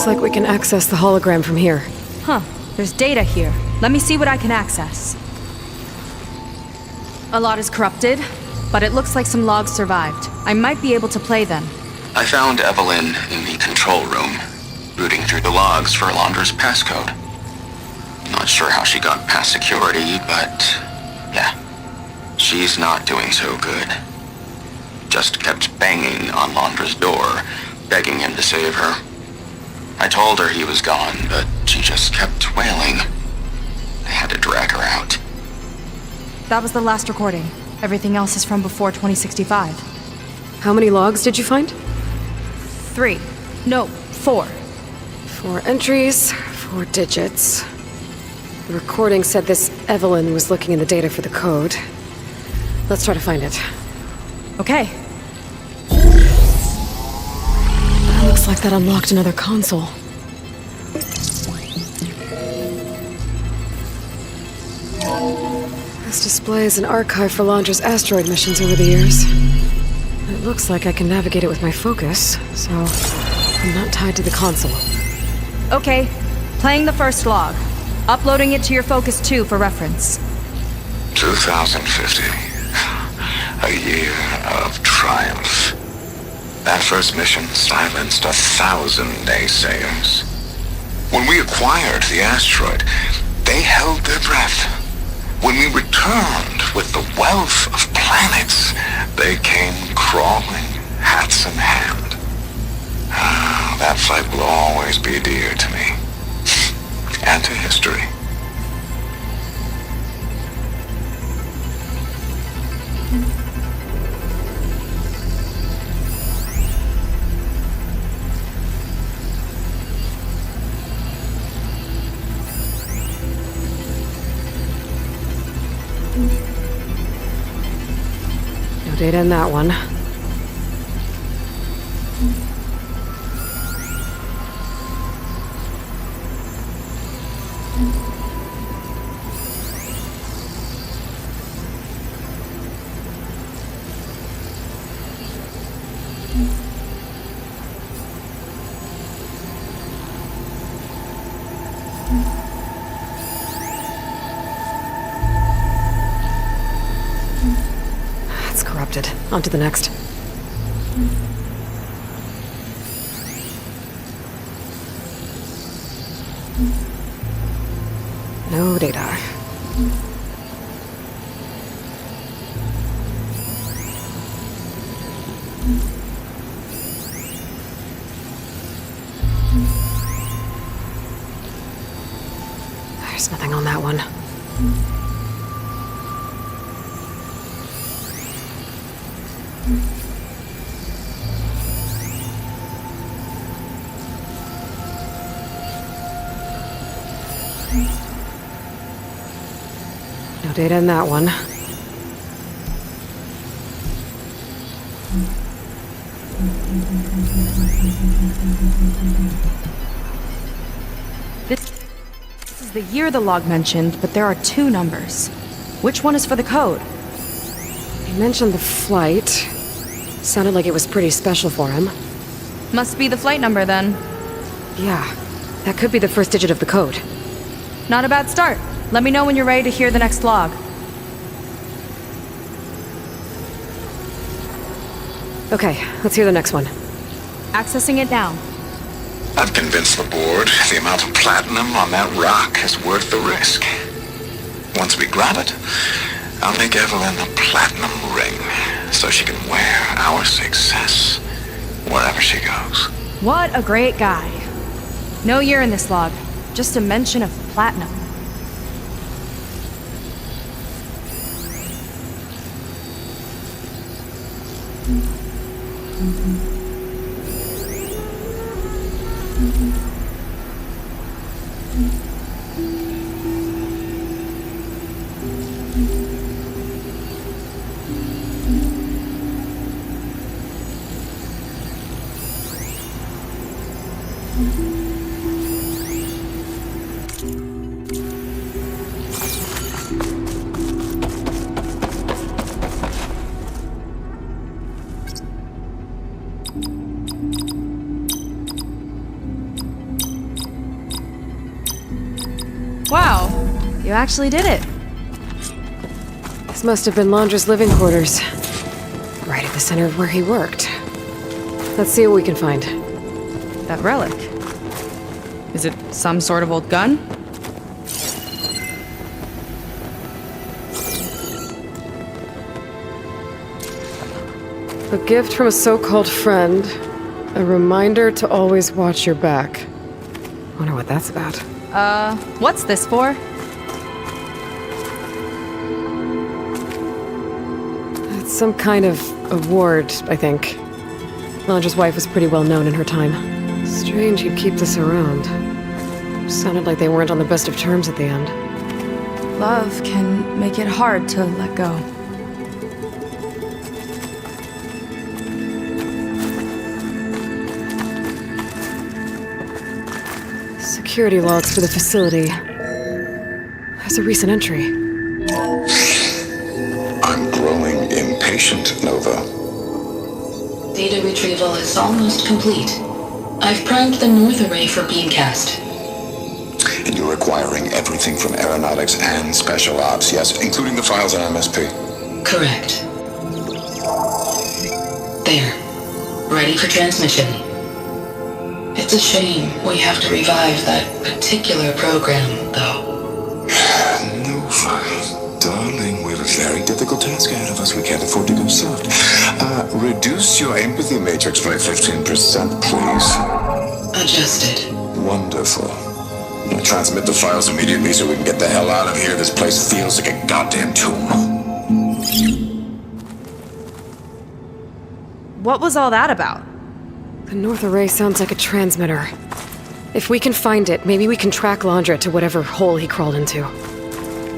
Looks like we can access the hologram from here. Huh. There's data here. Let me see what I can access. A lot is corrupted, but it looks like some logs survived. I might be able to play them. I found Evelyn in the control room, rooting through the logs for Alondra's passcode. Not sure how she got past security, but yeah, she's not doing so good. Just kept banging on Alondra's door, begging him to save her. I told her he was gone, but she just kept wailing. I had to drag her out. That was the last recording. Everything else is from before 2065. How many logs did you find? 3. No, 4. 4 entries, 4 digits. The recording said this Evelyn was looking in the data for the code. Let's try to find it. Okay. Looks like that unlocked another console. This displays an archive for Alondra's asteroid missions over the years. It looks like I can navigate it with my focus, so I'm not tied to the console. Okay. Playing the first log. Uploading it to your Focus 2 for reference. 2050. A year of triumph. That first mission silenced 1,000 naysayers. When we acquired the asteroid, they held their breath. When we returned with the wealth of planets, they came crawling, hats in hand. That fight will always be dear to me. And to history. No data in that one. It's corrupted. On to the next. No data. There's nothing on that one. No data in that one. This is the year the log mentioned, but there are 2 numbers. Which one is for the code? He mentioned the flight. Sounded like it was pretty special for him. Must be the flight number then. Yeah, that could be the first digit of the code. Not a bad start. Let me know when you're ready to hear the next log. Okay, let's hear the next one. Accessing it now. I've convinced the board the amount of platinum on that rock is worth the risk. Once we grab it, I'll make Evelyn a platinum ring so she can wear our success wherever she goes. What a great guy. No year in this log, just a mention of platinum. You actually did it. This must have been Londra's living quarters. Right at the center of where he worked. Let's see what we can find. That relic. Is it some sort of old gun? A gift from a so-called friend. A reminder to always watch your back. Wonder what that's about. What's this for? It's some kind of award, I think. Londra's wife was pretty well known in her time. Strange he'd keep this around. Sounded like they weren't on the best of terms at the end. Love can make it hard to let go. Security logs for the facility. There's a recent entry. I'm growing impatient, Nova. Data retrieval is almost complete. I've primed the North Array for beamcast. And you're acquiring everything from aeronautics and special ops, yes, including the files on MSP. Correct. There. Ready for transmission. It's a shame we have to revive that particular program, though. Nova, darling, we have a very difficult task ahead of us. We can't afford to go soft. Reduce your empathy matrix by 15%, please. Adjusted. Wonderful. Now transmit the files immediately so we can get the hell out of here. This place feels like a goddamn tomb. What was all that about? The North Array sounds like a transmitter. If we can find it, maybe we can track Londra to whatever hole he crawled into.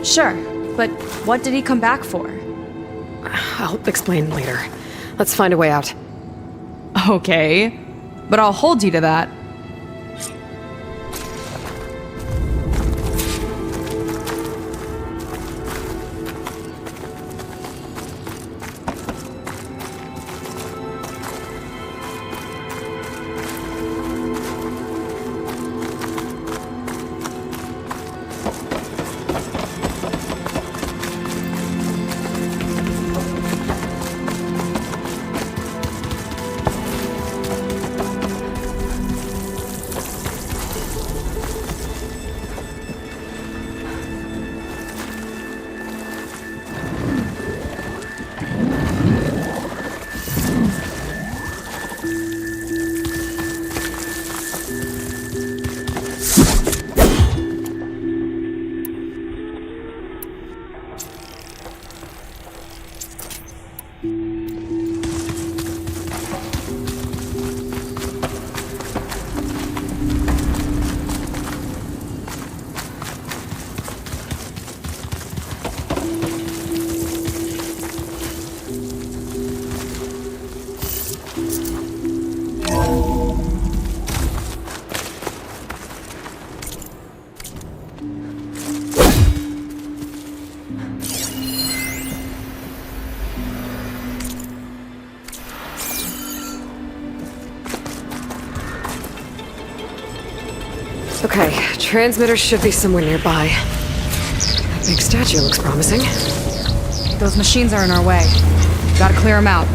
Sure, but what did he come back for? I'll explain later. Let's find a way out. Okay, but I'll hold you to that. Okay, transmitter should be somewhere nearby. That big statue looks promising. Those machines are in our way. Gotta clear them out.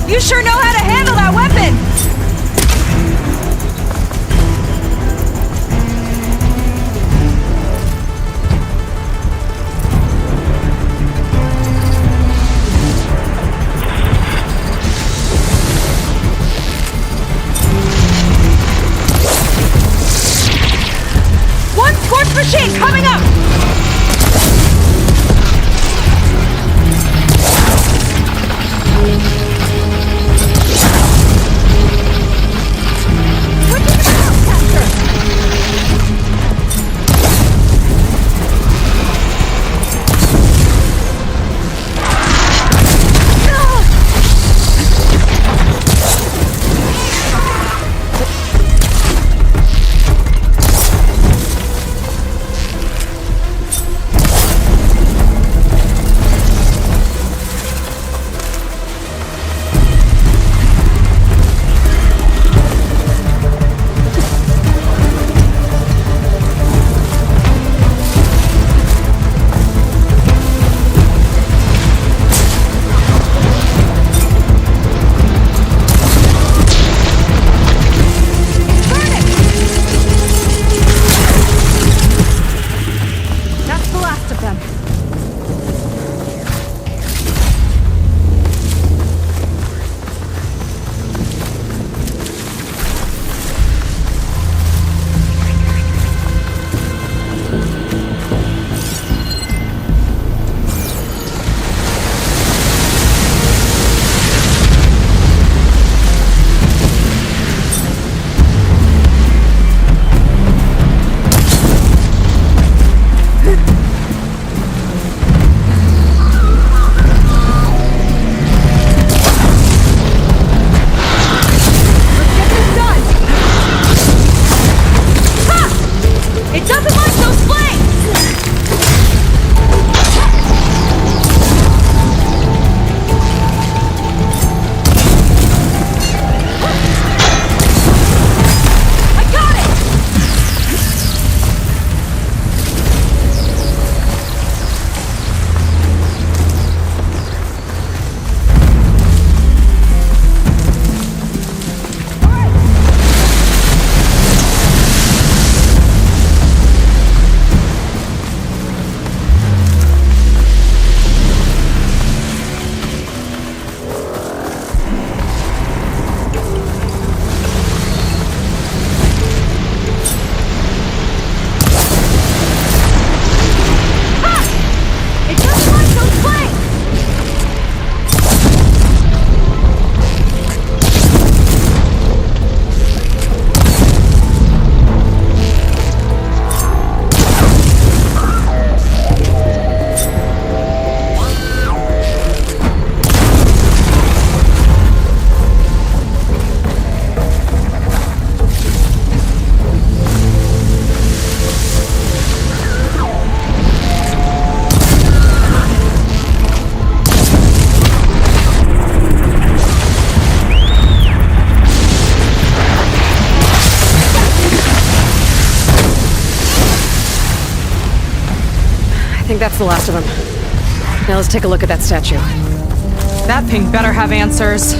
You sure know how to handle that weapon! One scorched machine coming up! I think that's the last of them. Now let's take a look at that statue. That thing better have answers.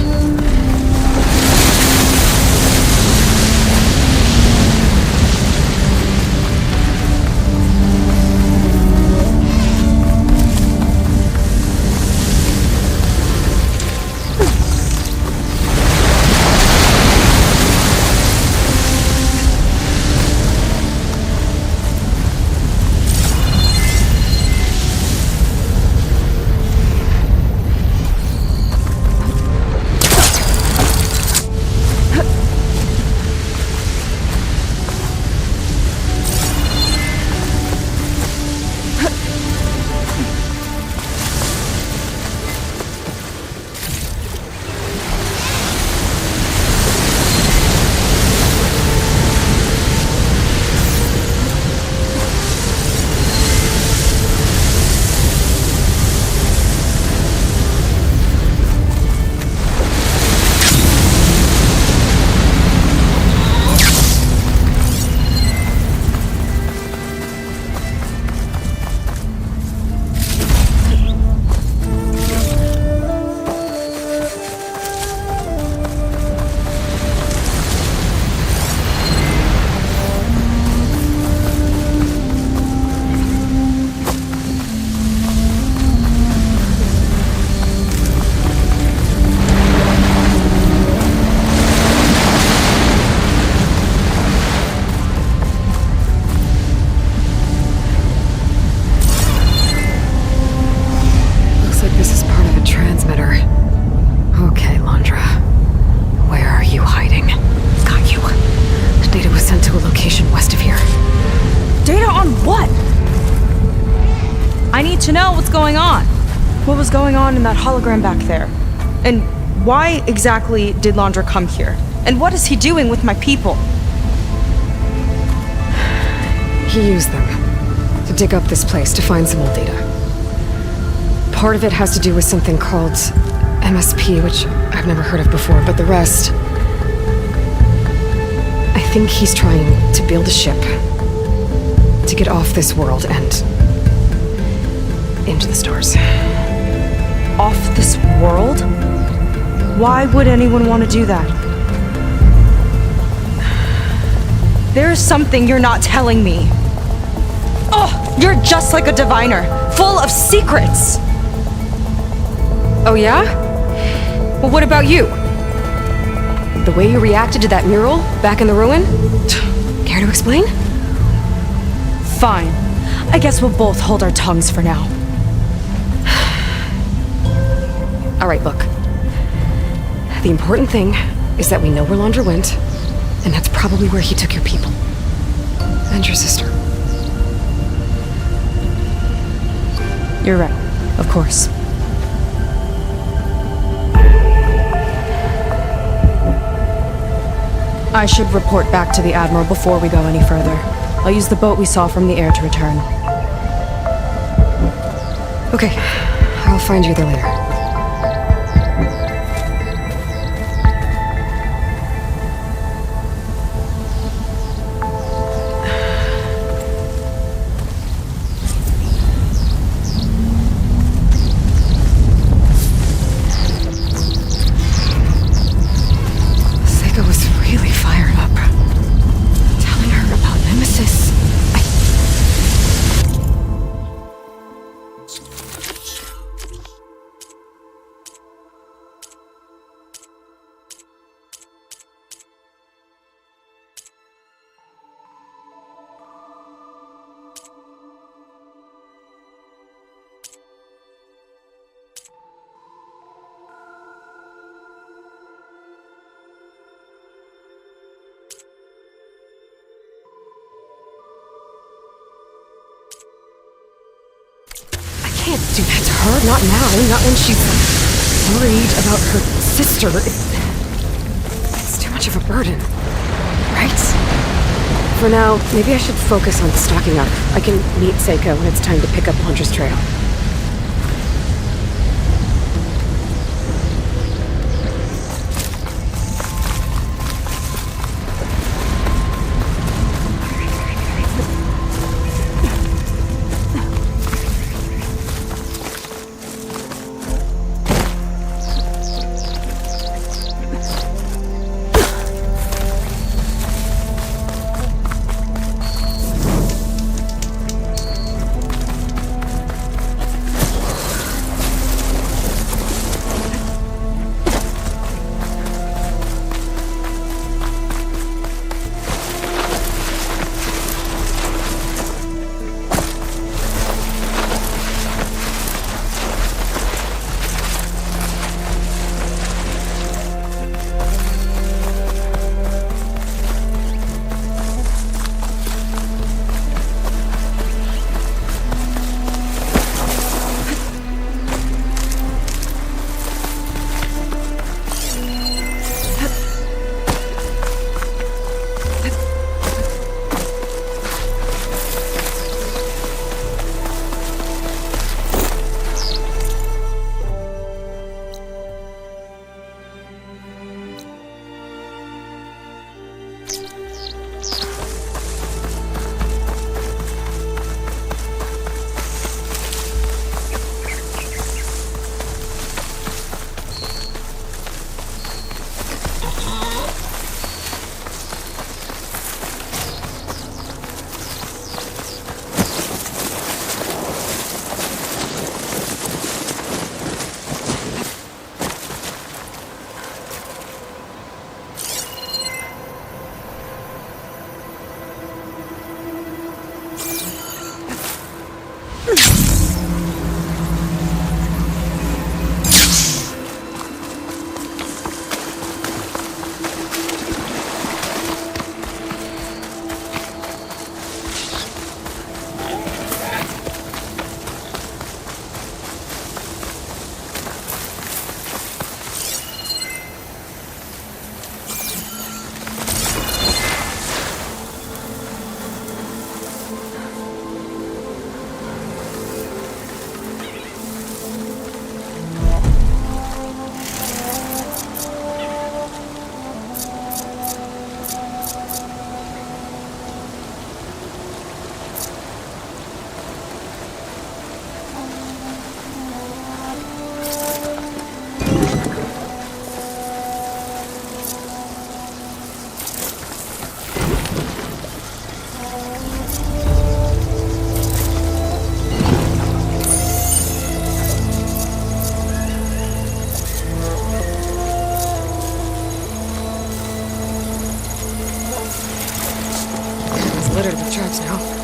to know what's going on. What was going on in that hologram back there? And why exactly did Landra come here? And what is he doing with my people? He used them to dig up this place to find some old data. Part of it has to do with something called MSP, which I've never heard of before, but the rest... I think he's trying to build a ship to get off this world and into the stars. Off this world? Why would anyone want to do that? There is something you're not telling me. Oh, you're just like a diviner, full of secrets. Oh yeah? Well, what about you? The way you reacted to that mural back in the ruin? Care to explain? Fine. I guess we'll both hold our tongues for now. All right, look. The important thing is that we know where Landra went, and that's probably where he took your people. And your sister. You're right, of course. I should report back to the Admiral before we go any further. I'll use the boat we saw from the air to return. Okay, I'll find you there later. Can't do that to her, not now, not when she's worried about her sister. It's too much of a burden, right? For now, maybe I should focus on stocking up. I can meet Seiko when it's time to pick up Landra's trail. cluttered with drugs now.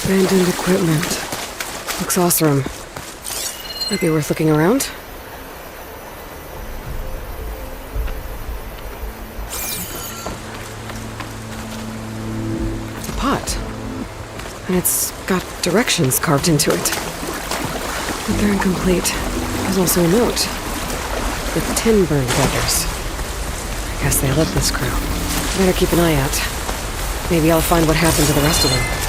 Abandoned equipment. Looks awesome. Might be worth looking around. It's a pot. And it's got directions carved into it. But they're incomplete. There's also a note. With 10 burned letters. I guess they lit this crew. Better keep an eye out. Maybe I'll find what happened to the rest of them.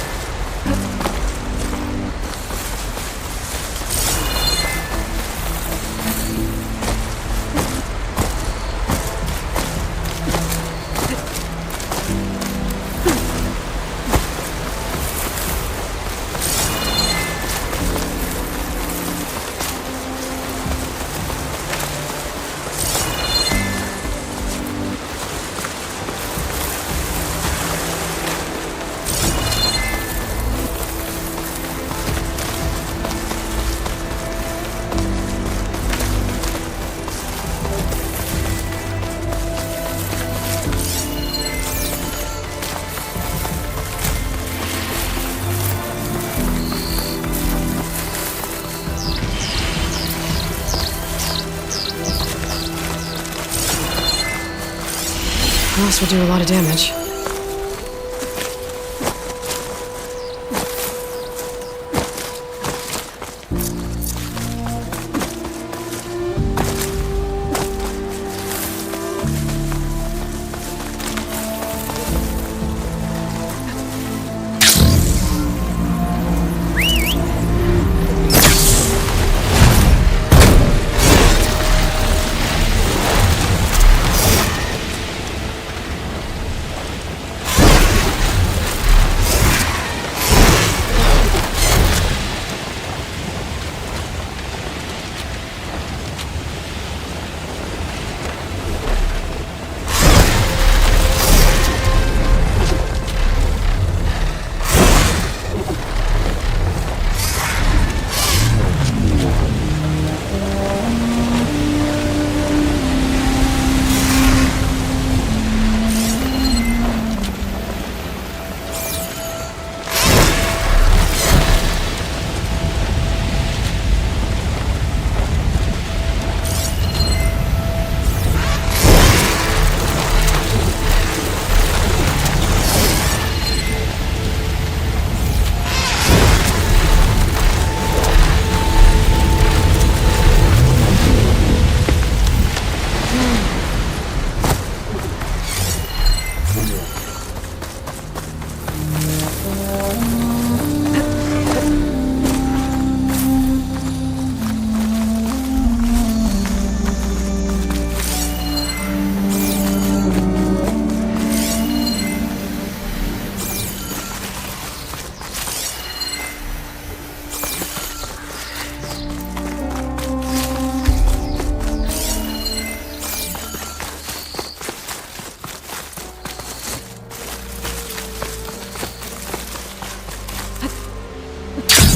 This will do a lot of damage.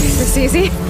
Is this easy?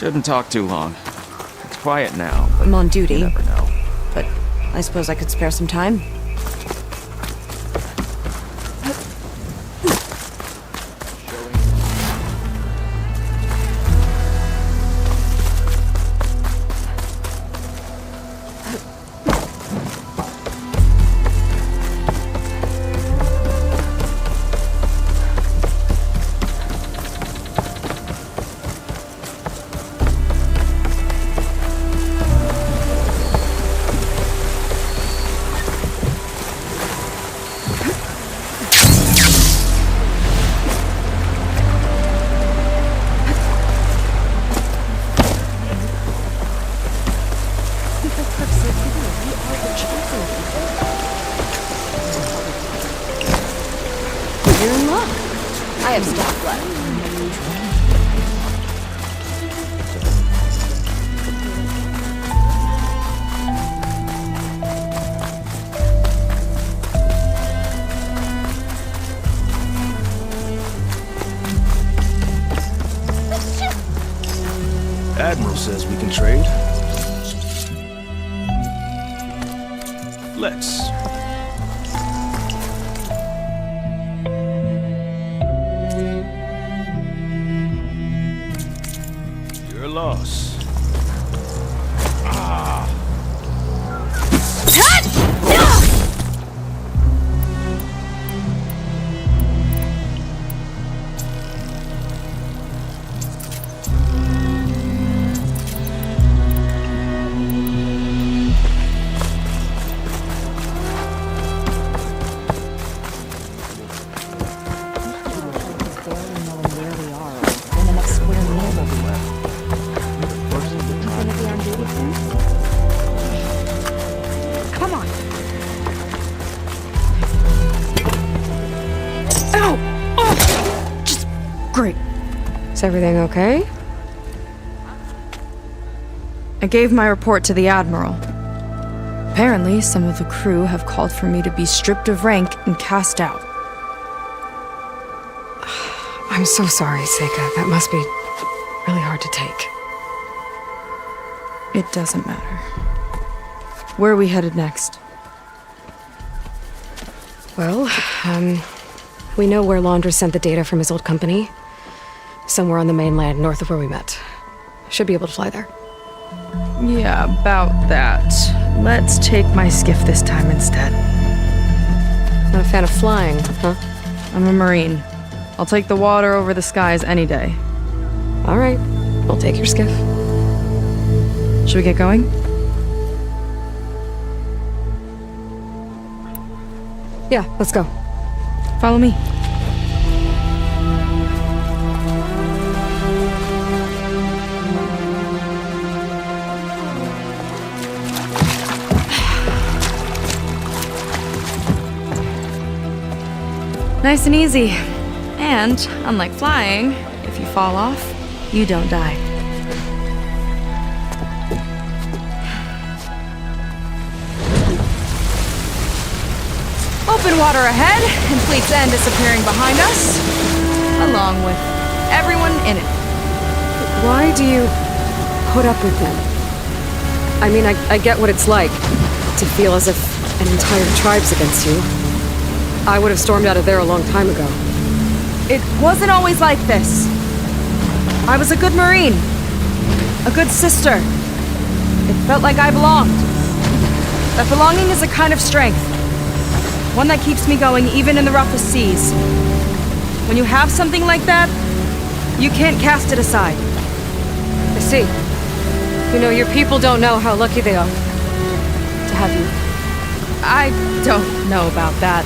Shouldn't talk too long. It's quiet now, but I'm on duty, you never know. but I suppose I could spare some time. You're in luck. I have stock left. Admiral says we can trade. Let's. Your loss. Come on. Ow! Oh! Just great. Is everything okay? I gave my report to the Admiral. Apparently, some of the crew have called for me to be stripped of rank and cast out. I'm so sorry, Seika. That must be really hard to take. It doesn't matter. Where are we headed next? Well, we know where Laundra sent the data from his old company. Somewhere on the mainland, north of where we met. Should be able to fly there. Yeah, about that. Let's take my skiff this time instead. Not a fan of flying, huh? I'm a Marine. I'll take the water over the skies any day. All right, we'll take your skiff. Should we get going? Yeah, let's go. Follow me. Nice and easy. And, unlike flying, if you fall off, you don't die. Open water ahead, and Fleet's End disappearing behind us, along with everyone in it. Why do you put up with them? I mean, I get what it's like to feel as if an entire tribe's against you. I would have stormed out of there a long time ago. It wasn't always like this. I was a good Marine. A good sister. It felt like I belonged. That belonging is a kind of strength. One that keeps me going even in the roughest seas. When you have something like that, you can't cast it aside. I see. You know, your people don't know how lucky they are to have you. I don't know about that.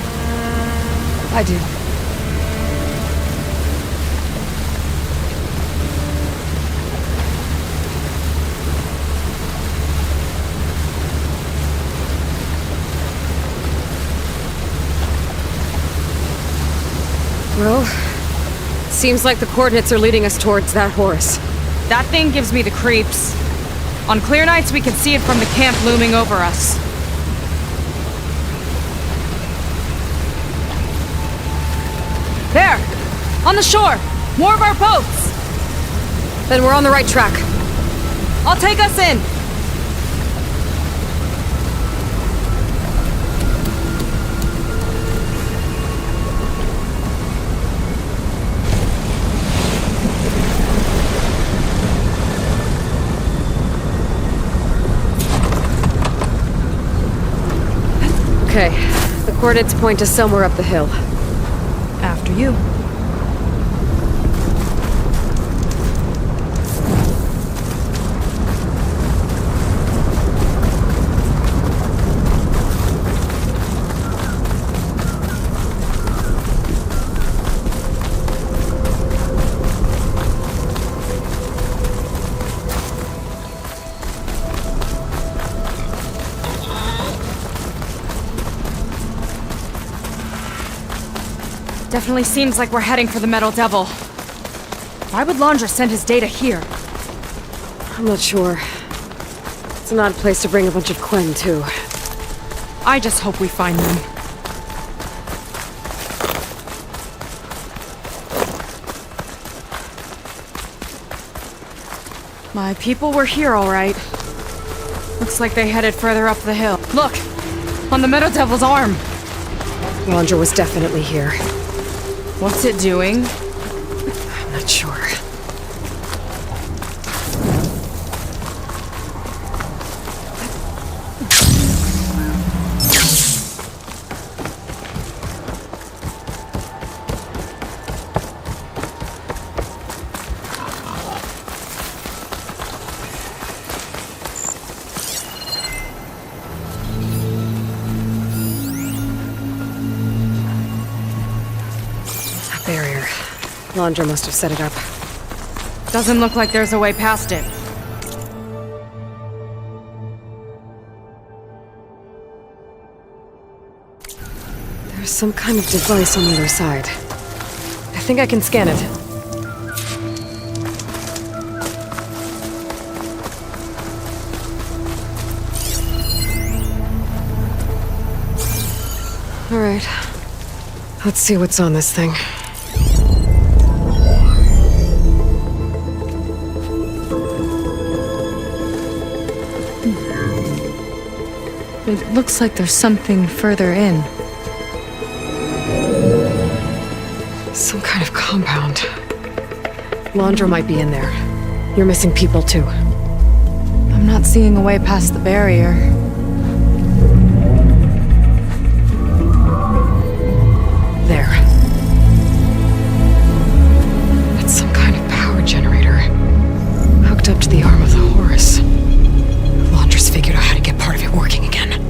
I do. Well, seems like the coordinates are leading us towards that Horus. That thing gives me the creeps. On clear nights, we can see it from the camp looming over us. There! On the shore! More of our boats! Then we're on the right track. I'll take us in! Okay, the coordinates point to somewhere up the hill. After you. Definitely seems like we're heading for the Metal Devil. Why would Laundra send his data here? I'm not sure. It's an odd place to bring a bunch of Quen, too. I just hope we find them. My people were here, all right. Looks like they headed further up the hill. Look! On the Metal Devil's arm! Laundra was definitely here. What's it doing? I'm not sure. Barrier. Laundra must have set it up. Doesn't look like there's a way past it. There's some kind of device on the other side. I think I can scan it. All right. Let's see what's on this thing. It looks like there's something further in. Some kind of compound. Laundra might be in there. You're missing people too. I'm not seeing a way past the barrier. There. It's some kind of power generator. Hooked up to the arm of the horse. Laundra's figured out how to get part of it working again.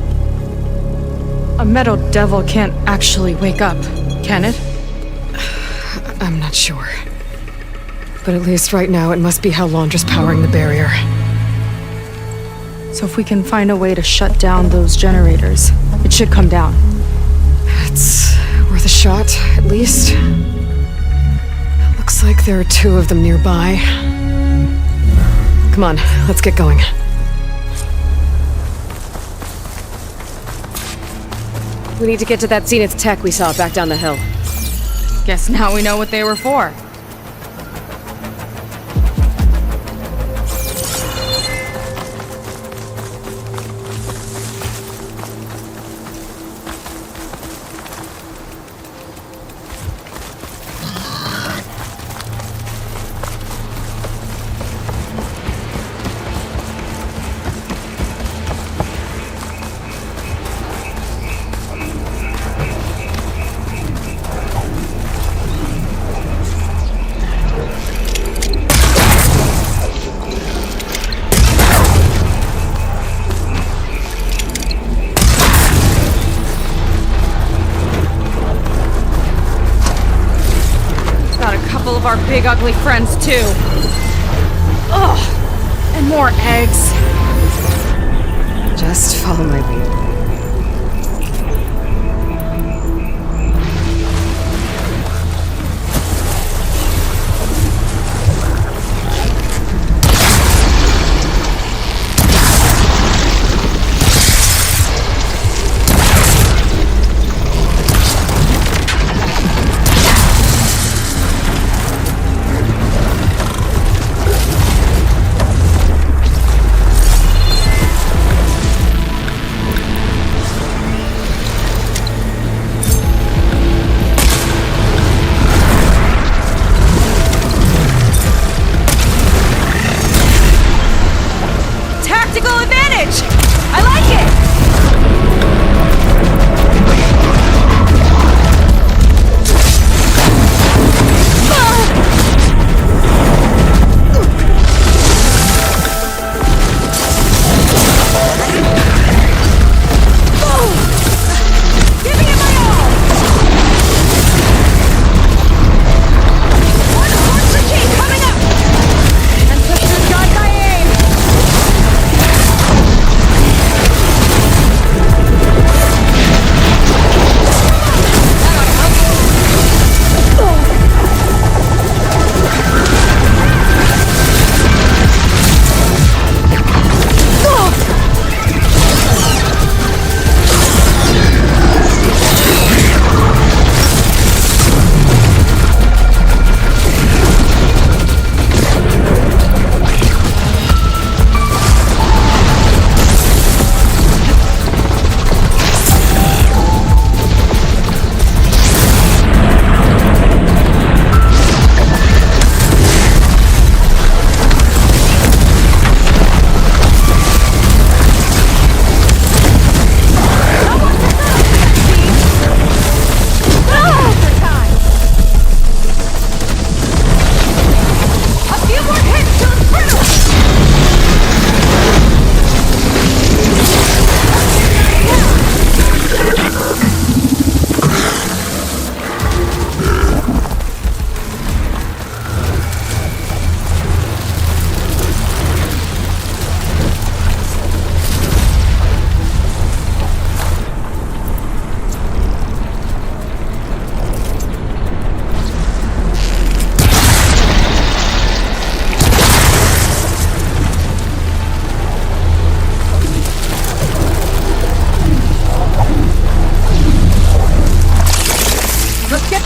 A Metal Devil can't actually wake up, can it? I'm not sure. But at least right now it must be how Laundra's powering the barrier. So if we can find a way to shut down those generators, it should come down. It's worth a shot, at least. Looks like there are two of them nearby. Come on, let's get going. We need to get to that Zenith tech we saw back down the hill. Guess now we know what they were for. Of our big ugly friends too. Ugh, and more eggs. Just follow my lead.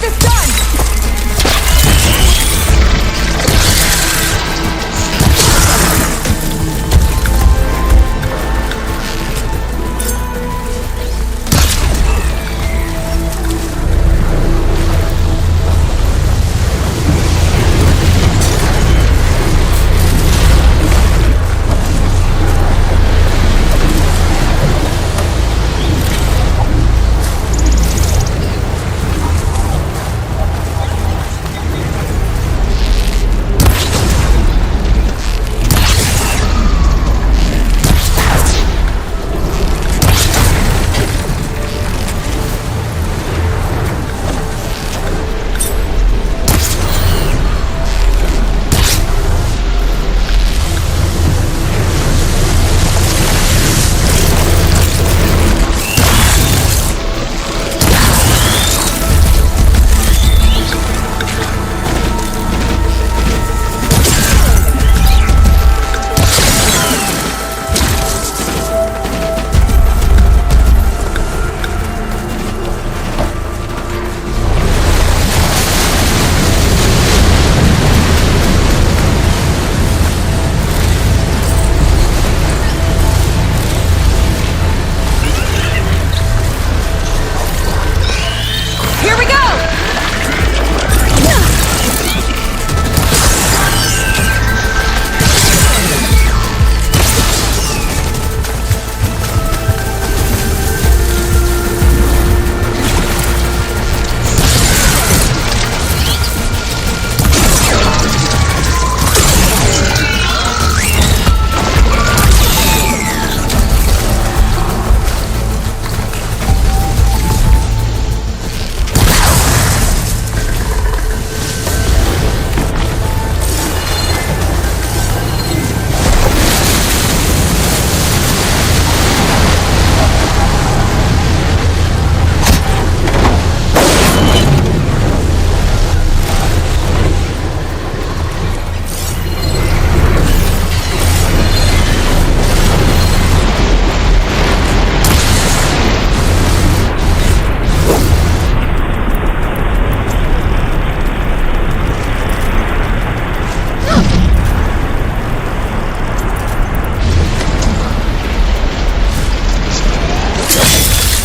this done! Here we go!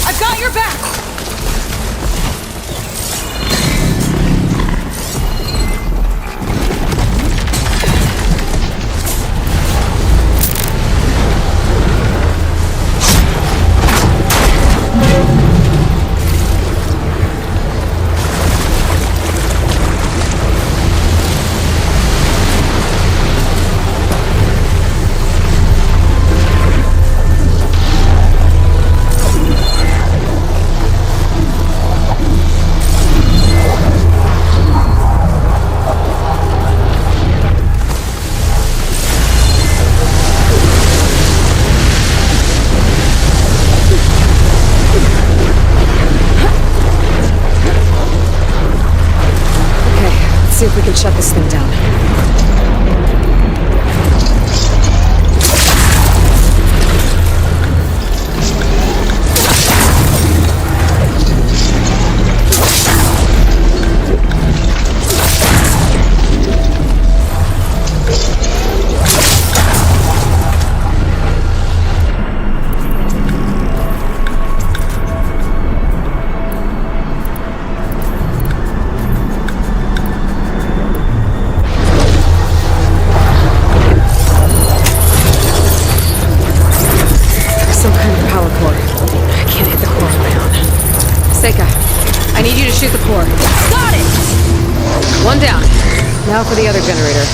I've got your back! See if we can shut this thing down. I need you to shoot the core. Got it! One down. Now for the other generator.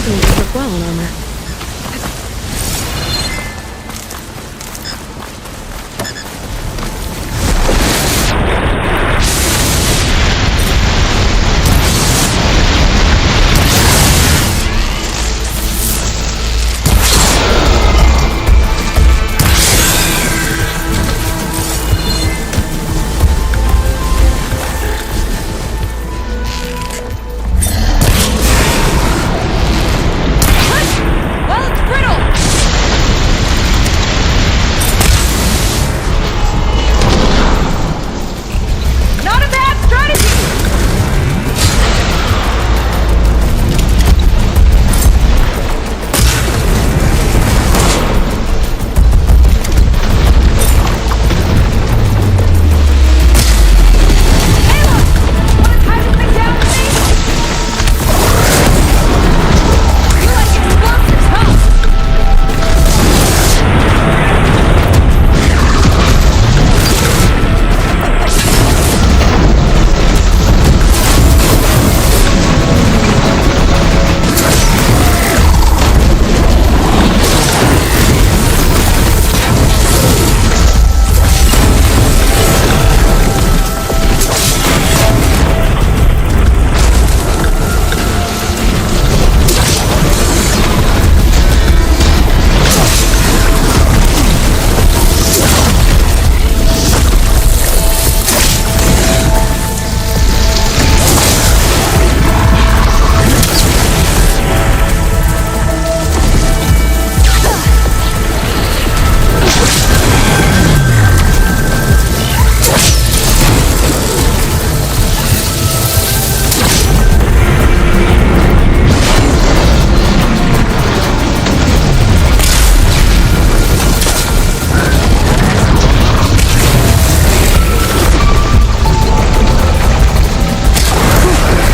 definitely work well in armor. Well, it's brittle! Not a bad strategy! Ayla! Wanna tie this thing down with me? You like explosives, huh?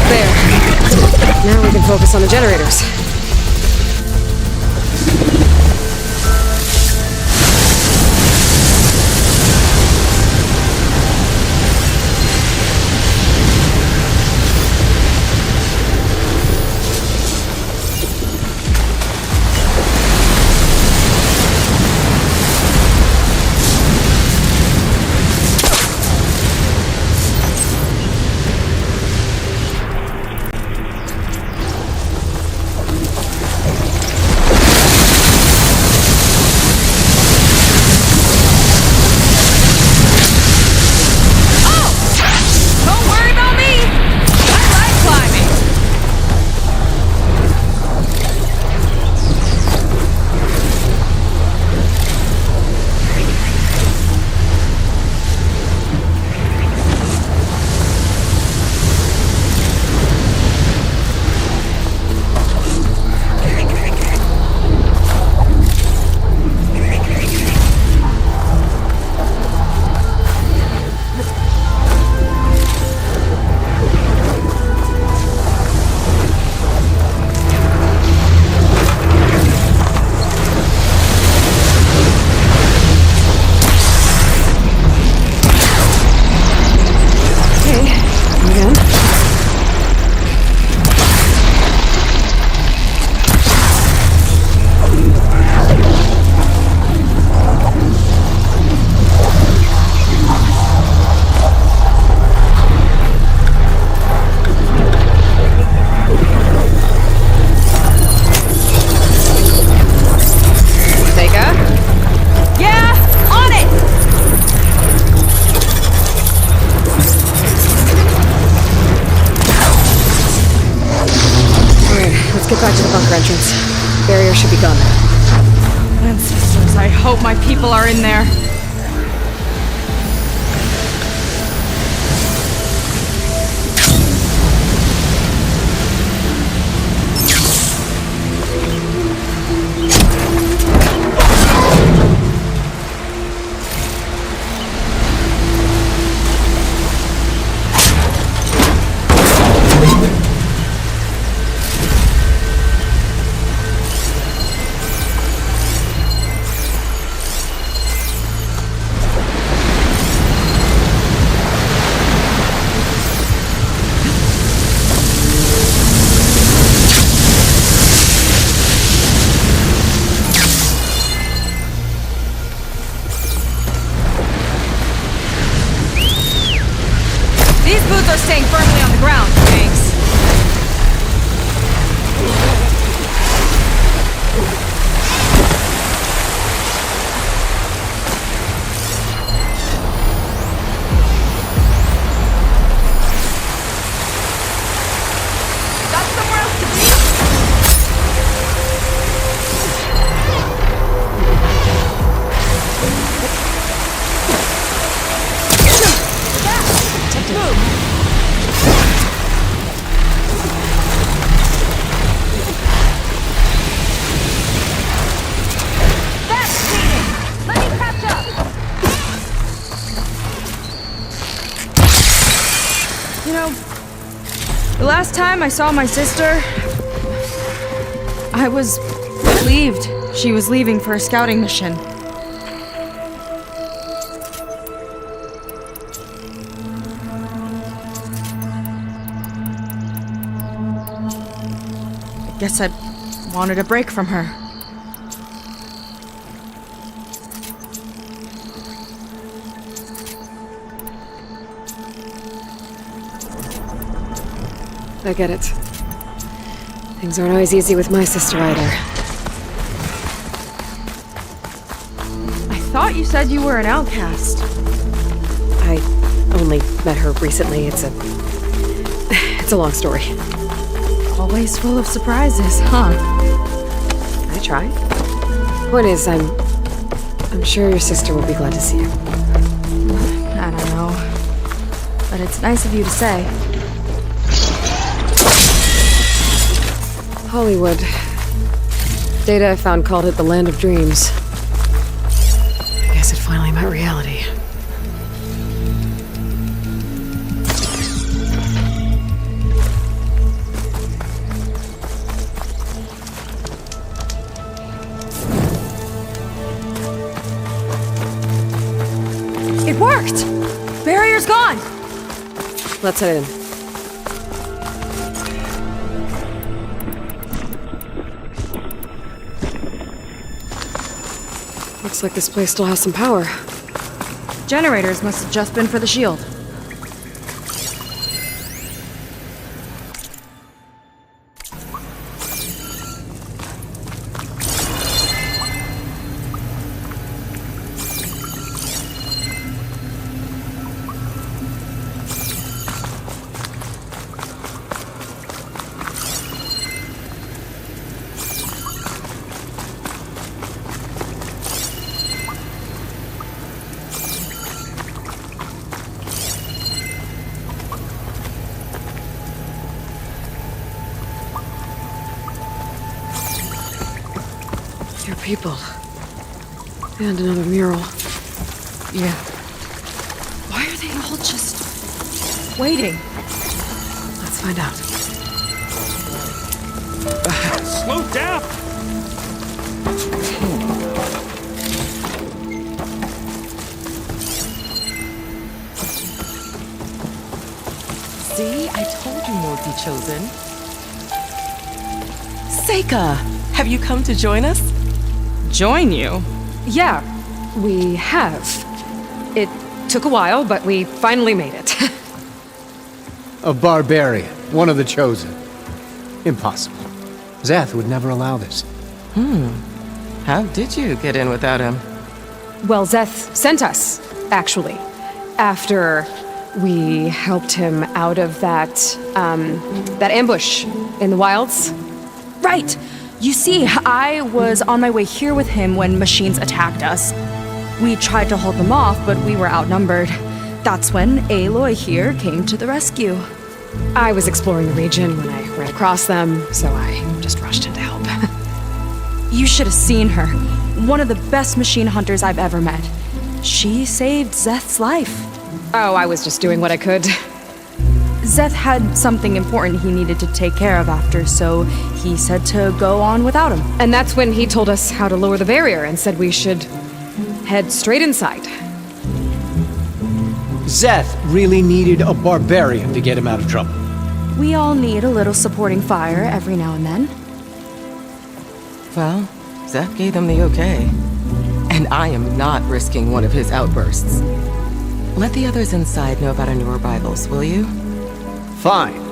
There. Now we can focus on the generators. Don't worry about me! I like climbing! Okay, again. Vega? Yeah! On it! Alright, let's get back to the bunker entrance. Barrier should be gone. Ancestors, I hope my people are in there. last time I saw my sister, I was relieved she was leaving for a scouting mission. I guess I wanted a break from her. I get it. Things aren't always easy with my sister either. I thought you said you were an outcast. I only met her recently. It's a long story. Always full of surprises, huh? I try. Point is, I'm sure your sister will be glad to see you. I don't know. But it's nice of you to say. Hollywood. Data I found called it the Land of Dreams. I guess it finally met reality. It worked! Barrier's gone! Let's head in. Looks like this place still has some power. Generators must have just been for the shield. Your people. And another mural. Yeah. Why are they all just waiting? Let's find out. Slow down! See, I told you more would be chosen. Seika, have you come to join us? Join you? Yeah, we have. It took a while, but we finally made it. A barbarian, one of the chosen. Impossible. Zeth would never allow this. How did you get in without him? Well, Zeth sent us, actually. After we helped him out of that ambush in the wilds. Right! You see, I was on my way here with him when machines attacked us. We tried to hold them off, but we were outnumbered. That's when Aloy here came to the rescue. I was exploring the region when I ran across them, so I just rushed in to help. You should have seen her. One of the best machine hunters I've ever met. She saved Zeth's life. Oh, I was just doing what I could. Zeth had something important he needed to take care of after, so he said to go on without him. And that's when he told us how to lower the barrier and said we should head straight inside. Zeth really needed a barbarian to get him out of trouble. We all need a little supporting fire every now and then. Well, Zeth gave them the okay. And I am not risking one of his outbursts. Let the others inside know about our new arrivals, will you? Fine.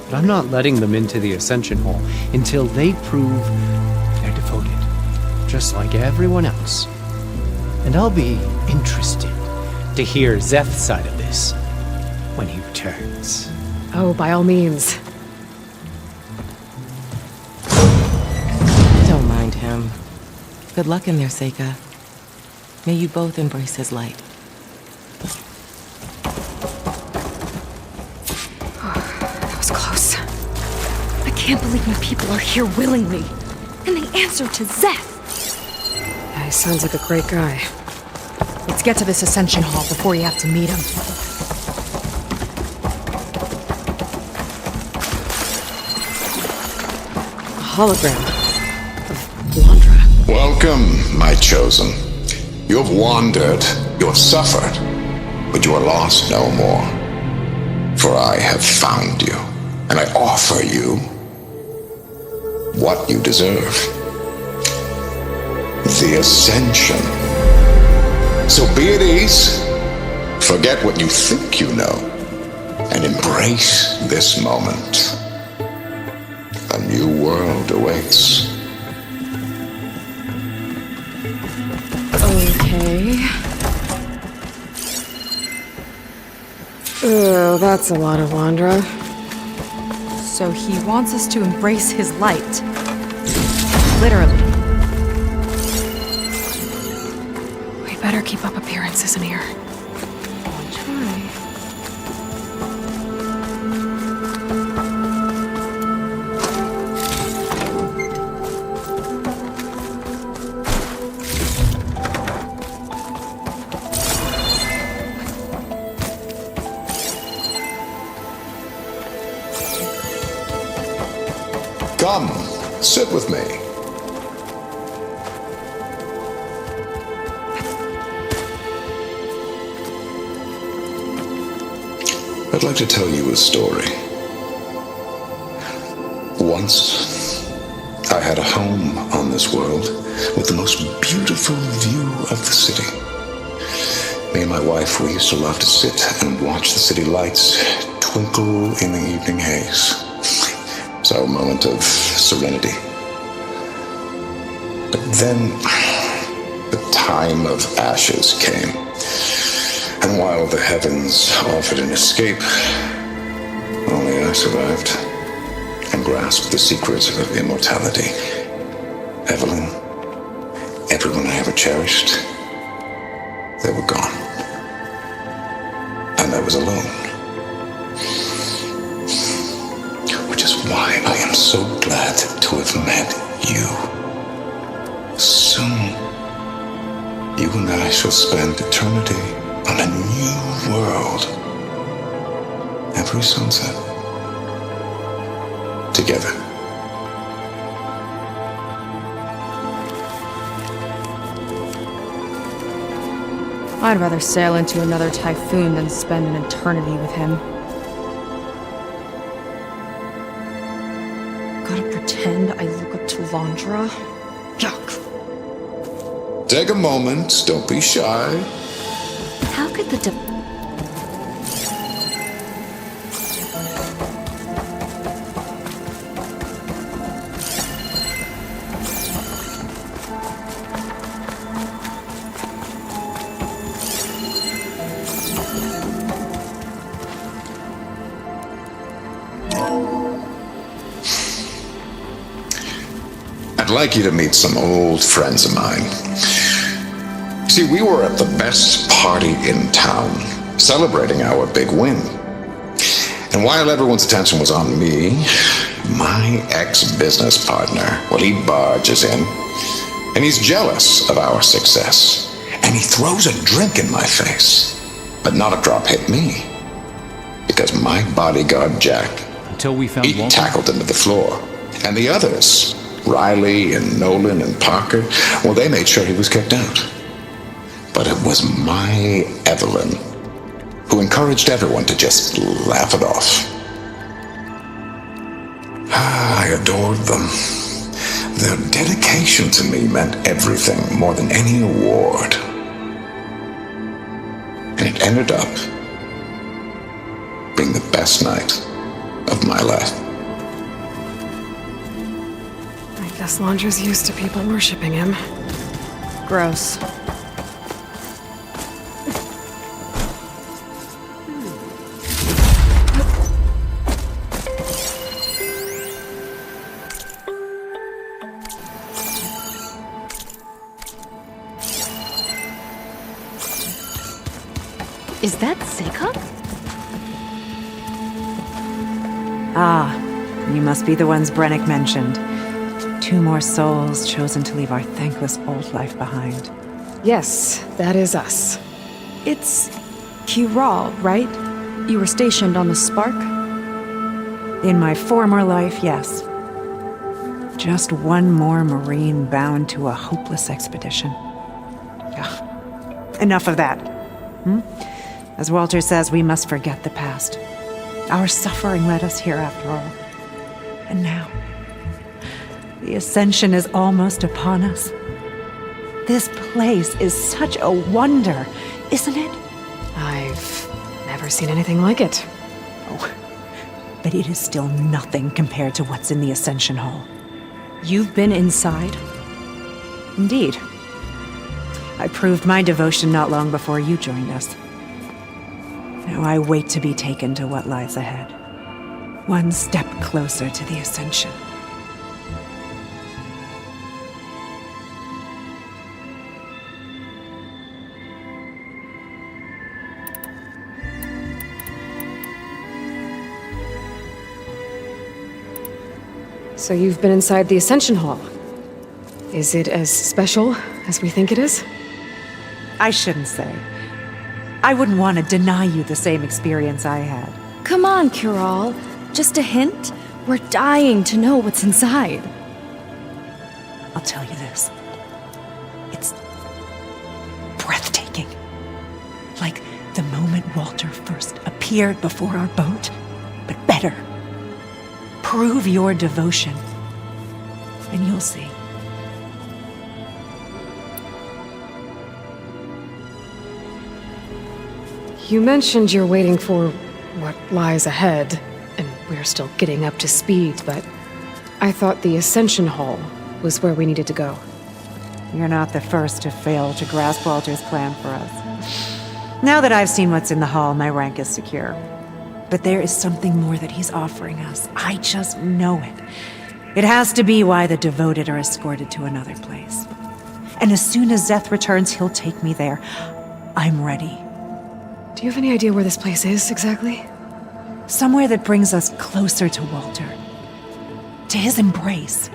But I'm not letting them into the Ascension Hall until they prove they're devoted. Just like everyone else. And I'll be interested to hear Zeth's side of this when he returns. Oh, by all means. Don't mind him. Good luck in there, Seika. May you both embrace his light. That was close. I can't believe my people are here willingly. And they answer to Zeth. Yeah, he sounds like a great guy. Let's get to this Ascension Hall before you have to meet him. hologram of Londra. Welcome, my chosen. You have wandered, you have suffered, but you are lost no more. For I have found you, and I offer you what you deserve. The Ascension. So be at ease, forget what you think you know, and embrace this moment. A new world awaits. Okay. Oh, that's a lot of Londra. So he wants us to embrace his light. Literally. We better keep up appearances in here. I'll try. Come, sit with me. I'd like to tell you a story. Once, I had a home on this world with the most beautiful view of the city. Me and my wife, we used to love to sit and watch the city lights twinkle in the evening haze. So a moment of serenity. But then the time of ashes came. And while the heavens offered an escape, only I survived and grasped the secrets of immortality. Evelyn, everyone I ever cherished, they were gone. And I was alone. Why I am so glad to have met you. Soon, you and I shall spend eternity on a new world. Every sunset. Together. I'd rather sail into another typhoon than spend an eternity with him. Gotta pretend I look up to Londra? Yuck. Take a moment, don't be shy. How could the I'd like you to meet some old friends of mine. See, we were at the best party in town, celebrating our big win. And while everyone's attention was on me, my ex-business partner, well, he barges in, and he's jealous of our success. And he throws a drink in my face. But not a drop hit me. Because my bodyguard, Jack, Until we found he Walter. tackled him to the floor. And the others, Riley and Nolan and Parker, well, they made sure he was kicked out. But it was my Evelyn who encouraged everyone to just laugh it off. I adored them. Their dedication to me meant everything, more than any award. And it ended up being the best night of my life. I guess Londra's used to people worshipping him. Gross. Is that Seika? Ah, you must be the ones Brennick mentioned. 2 more souls chosen to leave our thankless old life behind. Yes, that is us. It's Kiral, right? You were stationed on the Spark? In my former life, yes. Just one more Marine bound to a hopeless expedition. Ugh. Enough of that. As Walter says, we must forget the past. Our suffering led us here after all. And now, the ascension is almost upon us. This place is such a wonder, isn't it? I've never seen anything like it. Oh, but it is still nothing compared to what's in the Ascension Hall. You've been inside? Indeed. I proved my devotion not long before you joined us. Now I wait to be taken to what lies ahead. One step closer to the Ascension. So you've been inside the Ascension Hall. Is it as special as we think it is? I shouldn't say. I wouldn't want to deny you the same experience I had. Come on, Kiral. Just a hint? We're dying to know what's inside. I'll tell you this. It's breathtaking. Like the moment Walter first appeared before our boat, but better. Prove your devotion, and you'll see. You mentioned you're waiting for what lies ahead, and we're still getting up to speed, but I thought the Ascension Hall was where we needed to go. You're not the first to fail to grasp Walter's plan for us. Now that I've seen what's in the hall, my rank is secure. But there is something more that he's offering us. I just know it. It has to be why the devoted are escorted to another place. And as soon as Zeth returns, he'll take me there. I'm ready. Do you have any idea where this place is, exactly? Somewhere that brings us closer to Walter. To his embrace.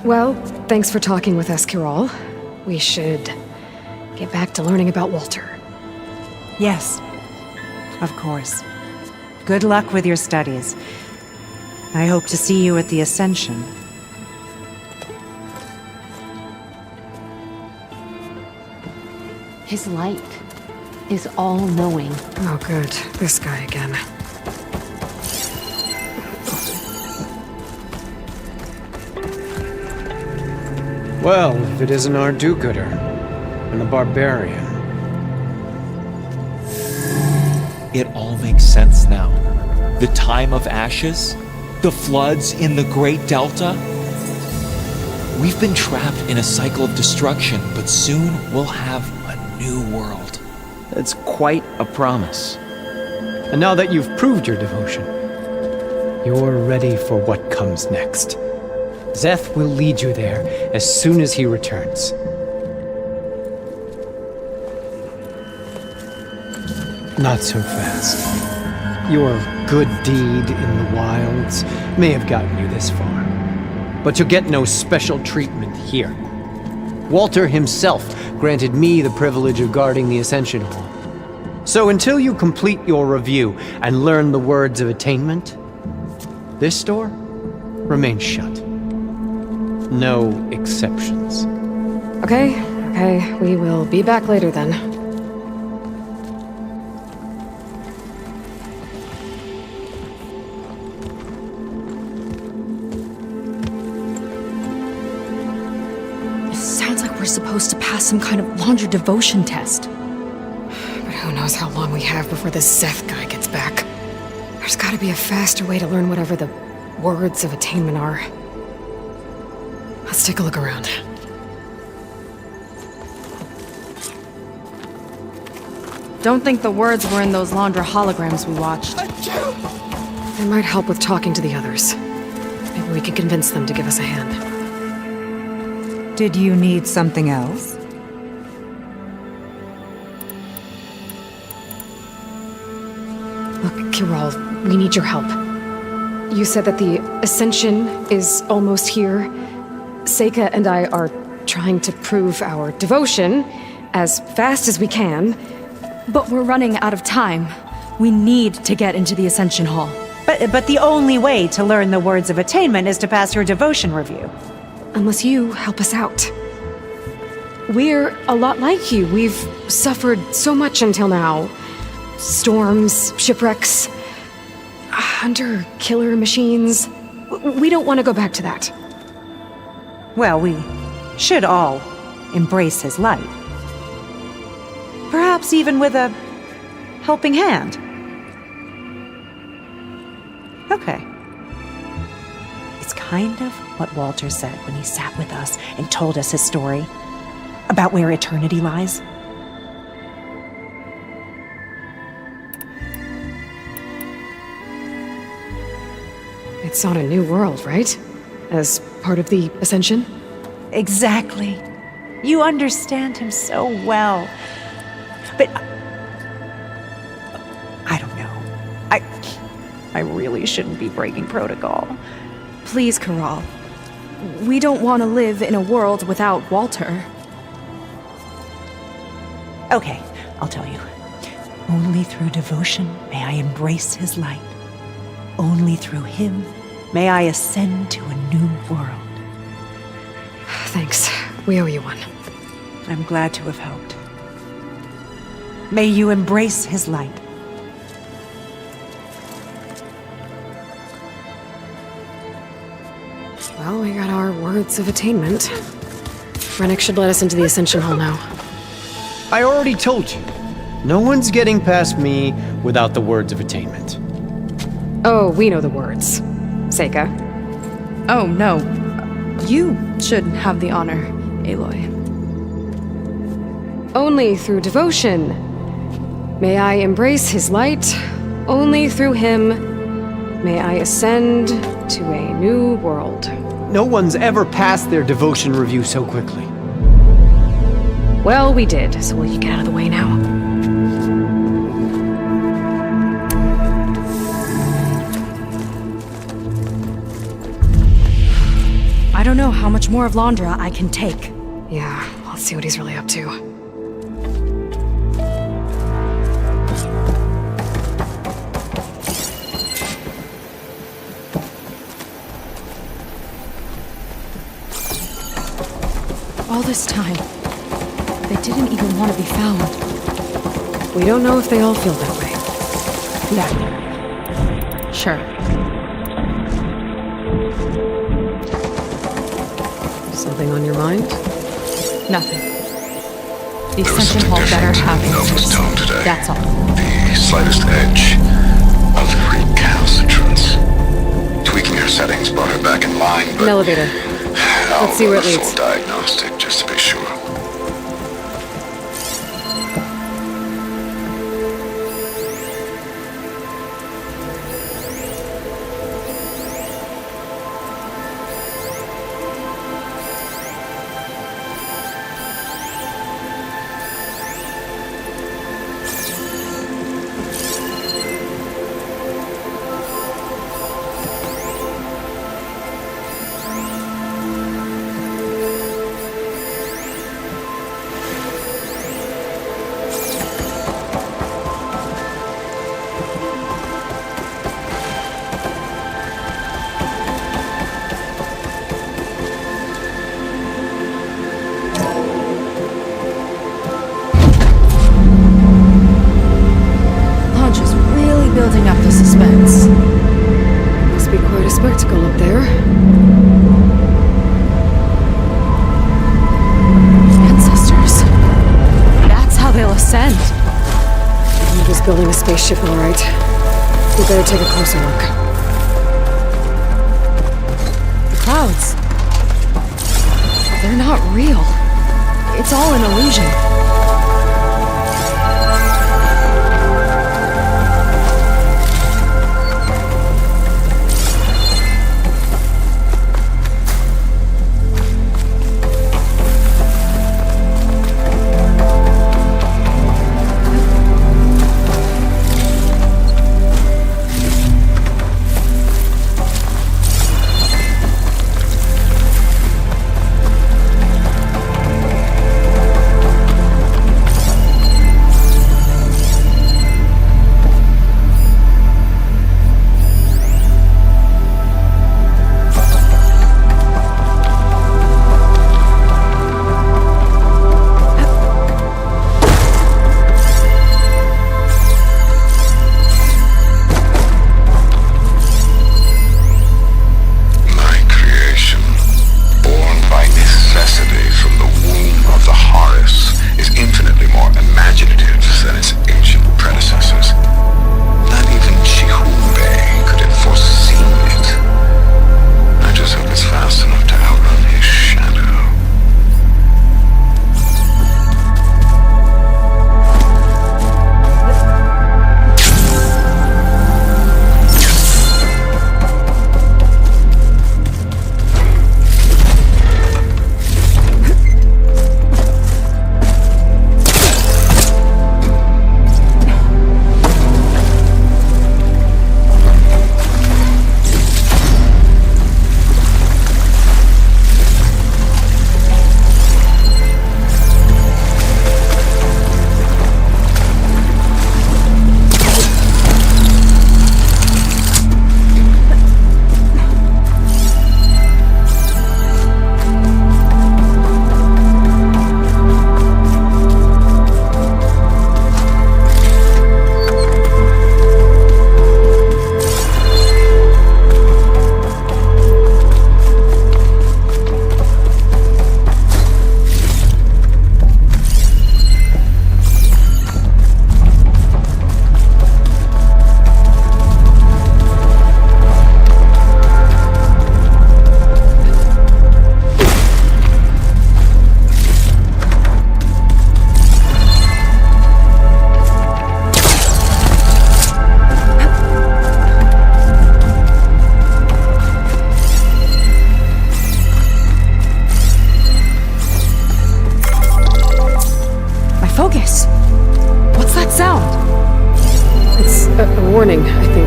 Well, thanks for talking with us, Kiral. We should get back to learning about Walter. Yes, of course. Good luck with your studies. I hope to see you at the Ascension. His light is all-knowing. Oh, good. This guy again. Well, if it isn't our do-gooder and the barbarian. It all makes sense now. The time of ashes, the floods in the Great Delta. We've been trapped in a cycle of destruction, but soon we'll have a new world. That's quite a promise. And now that you've proved your devotion, you're ready for what comes next. Zeth will lead you there as soon as he returns. Not so fast. Your good deed in the wilds may have gotten you this far, but you'll get no special treatment here. Walter himself granted me the privilege of guarding the Ascension Hall. So until you complete your review and learn the words of attainment, this door remains shut. No exceptions. Okay, we will be back later then. It sounds like we're supposed to pass some kind of laundry devotion test. But who knows how long we have before this Zeth guy gets back. There's gotta be a faster way to learn whatever the words of attainment are. Let's take a look around. Don't think the words were in those Laundra holograms we watched. It might help with talking to the others. Maybe we can convince them to give us a hand. Did you need something else? Look, Kiral, we need your help. You said that the Ascension is almost here. Seika and I are trying to prove our devotion as fast as we can. But we're running out of time. We need to get into the Ascension Hall. But the only way to learn the words of attainment is to pass your devotion review. Unless you help us out. We're a lot like you. We've suffered so much until now. Storms, shipwrecks, hunter-killer machines. We don't want to go back to that. Well, we should all embrace his light. Perhaps even with a helping hand. Okay. It's kind of what Walter said when he sat with us and told us his story about where eternity lies. It's on a new world, right? As part of the Ascension? Exactly. You understand him so well. But I don't know. I really shouldn't be breaking protocol. Please, Corral. We don't want to live in a world without Walter. Okay, I'll tell you. Only through devotion may I embrace his light. Only through him may I ascend to a new world. Thanks. We owe you one. I'm glad to have helped. May you embrace his light. Well, we got our words of attainment. Rennick should let us into the Ascension Hall now. I already told you. No one's getting past me without the words of attainment. Oh, we know the words. Seika. Oh, no. You should have the honor, Aloy. Only through devotion may I embrace his light. Only through him may I ascend to a new world. No one's ever passed their devotion review so quickly. Well, we did, so will you get out of the way now? I don't know how much more of Londra I can take. Yeah, let's see what he's really up to. All this time, they didn't even want to be found. We don't know if they all feel that way. Yeah. Sure. Something on your mind? Nothing. The Ascension Hall better have answers. Tone today. That's all. The slightest edge of recalcitrance. Tweaking her settings brought her back in line, but An elevator. Let's see where it I'll run a leads. full diagnostic just to be sure. Building up the suspense. Must be quite a spectacle up there. Ancestors. That's how they'll ascend. He was building a spaceship, all right. We better take a closer look. The clouds. They're not real. It's all an illusion.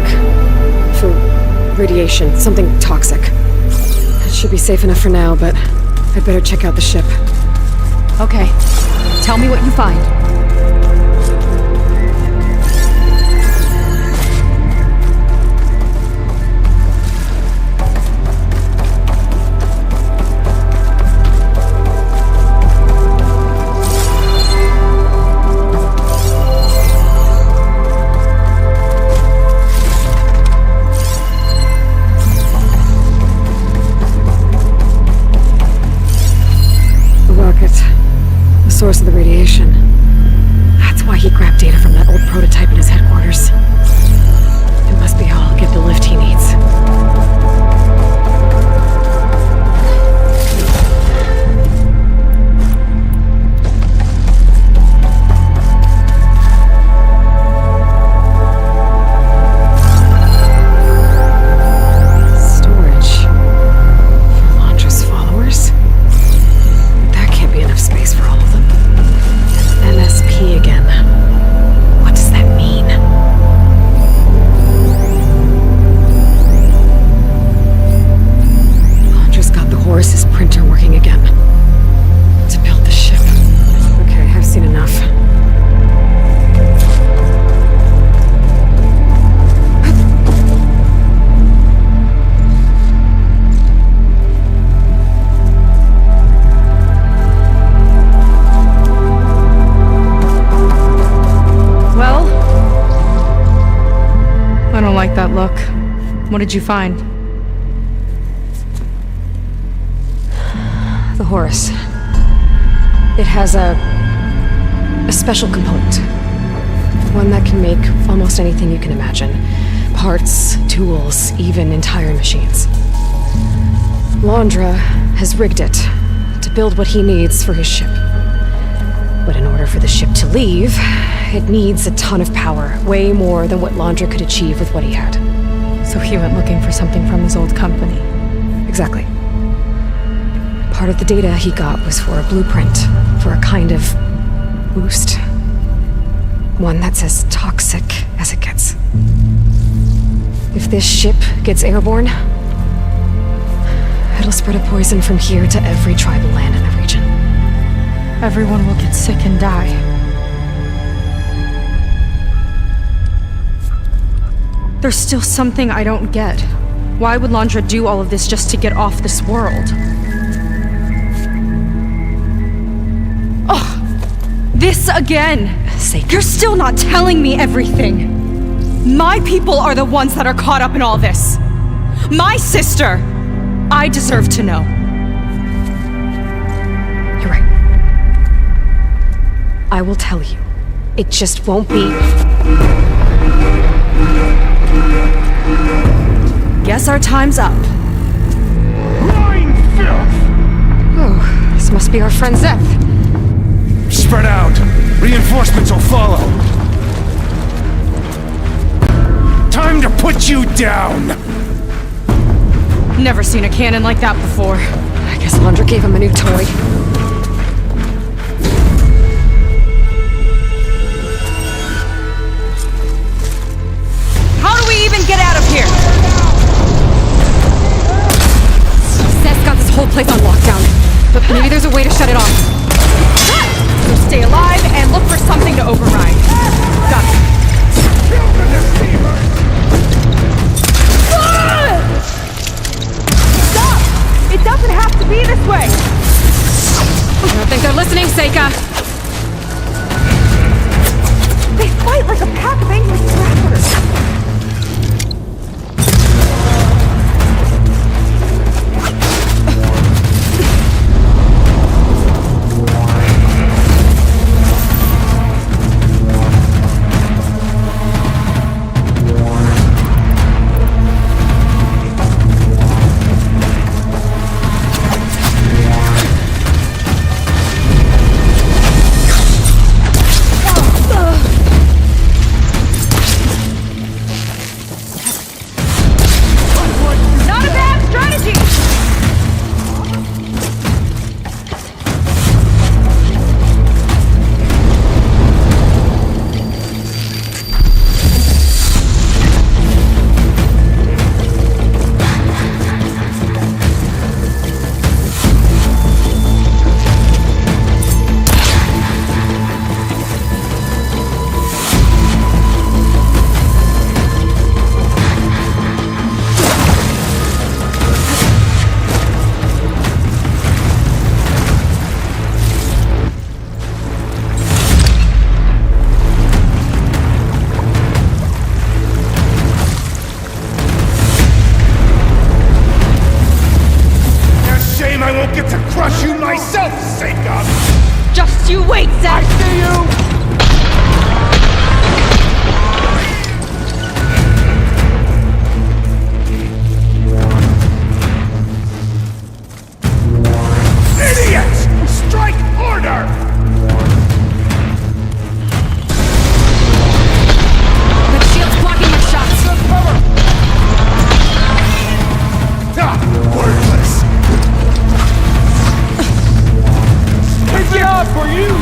think. For radiation, something toxic. It should be safe enough for now, but I'd better check out the ship. Okay. Tell me what you find. Source of the radiation. That's why he grabbed data from that old prototype in his headquarters. It must be how he'll get the lift he needs. Storage. For Londra's followers? That can't be enough space for all of them. NSP again. What does that mean? Londra's got the Horus's printer working again. To build the ship. Okay, I've seen enough. I don't like that look. What did you find? The Horus. It has a special component. One that can make almost anything you can imagine. Parts, tools, even entire machines. Londra has rigged it to build what he needs for his ship. But in order for the ship to leave, it needs a ton of power, way more than what Londra could achieve with what he had. So he went looking for something from his old company. Exactly. Part of the data he got was for a blueprint, for a kind of boost. One that's as toxic as it gets. If this ship gets airborne, it'll spread a poison from here to every tribal land in the region. Everyone will get sick and die. There's still something I don't get. Why would Londra do all of this just to get off this world? Oh! This again! You're still not telling me everything! My people are the ones that are caught up in all this! My sister! I deserve to know. You're right. I will tell you. It just won't be... Guess our time's up. Lying filth! Oh, this must be our friend Zeth. Spread out. Reinforcements will follow. Time to put you down! Never seen a cannon like that before. I guess Londra gave him a new toy. How do we even get out of here? Zeth's got this whole place on lockdown, but maybe there's a way to shut it off. So stay alive and look for something to override. Got it. Stop! It doesn't have to be this way! I don't think they're listening, Seika. They fight like a pack of angry trappers. you wait, Zach! I see you! Idiots! Strike order! The shield's blocking my shots! Worthless! Take it off for you!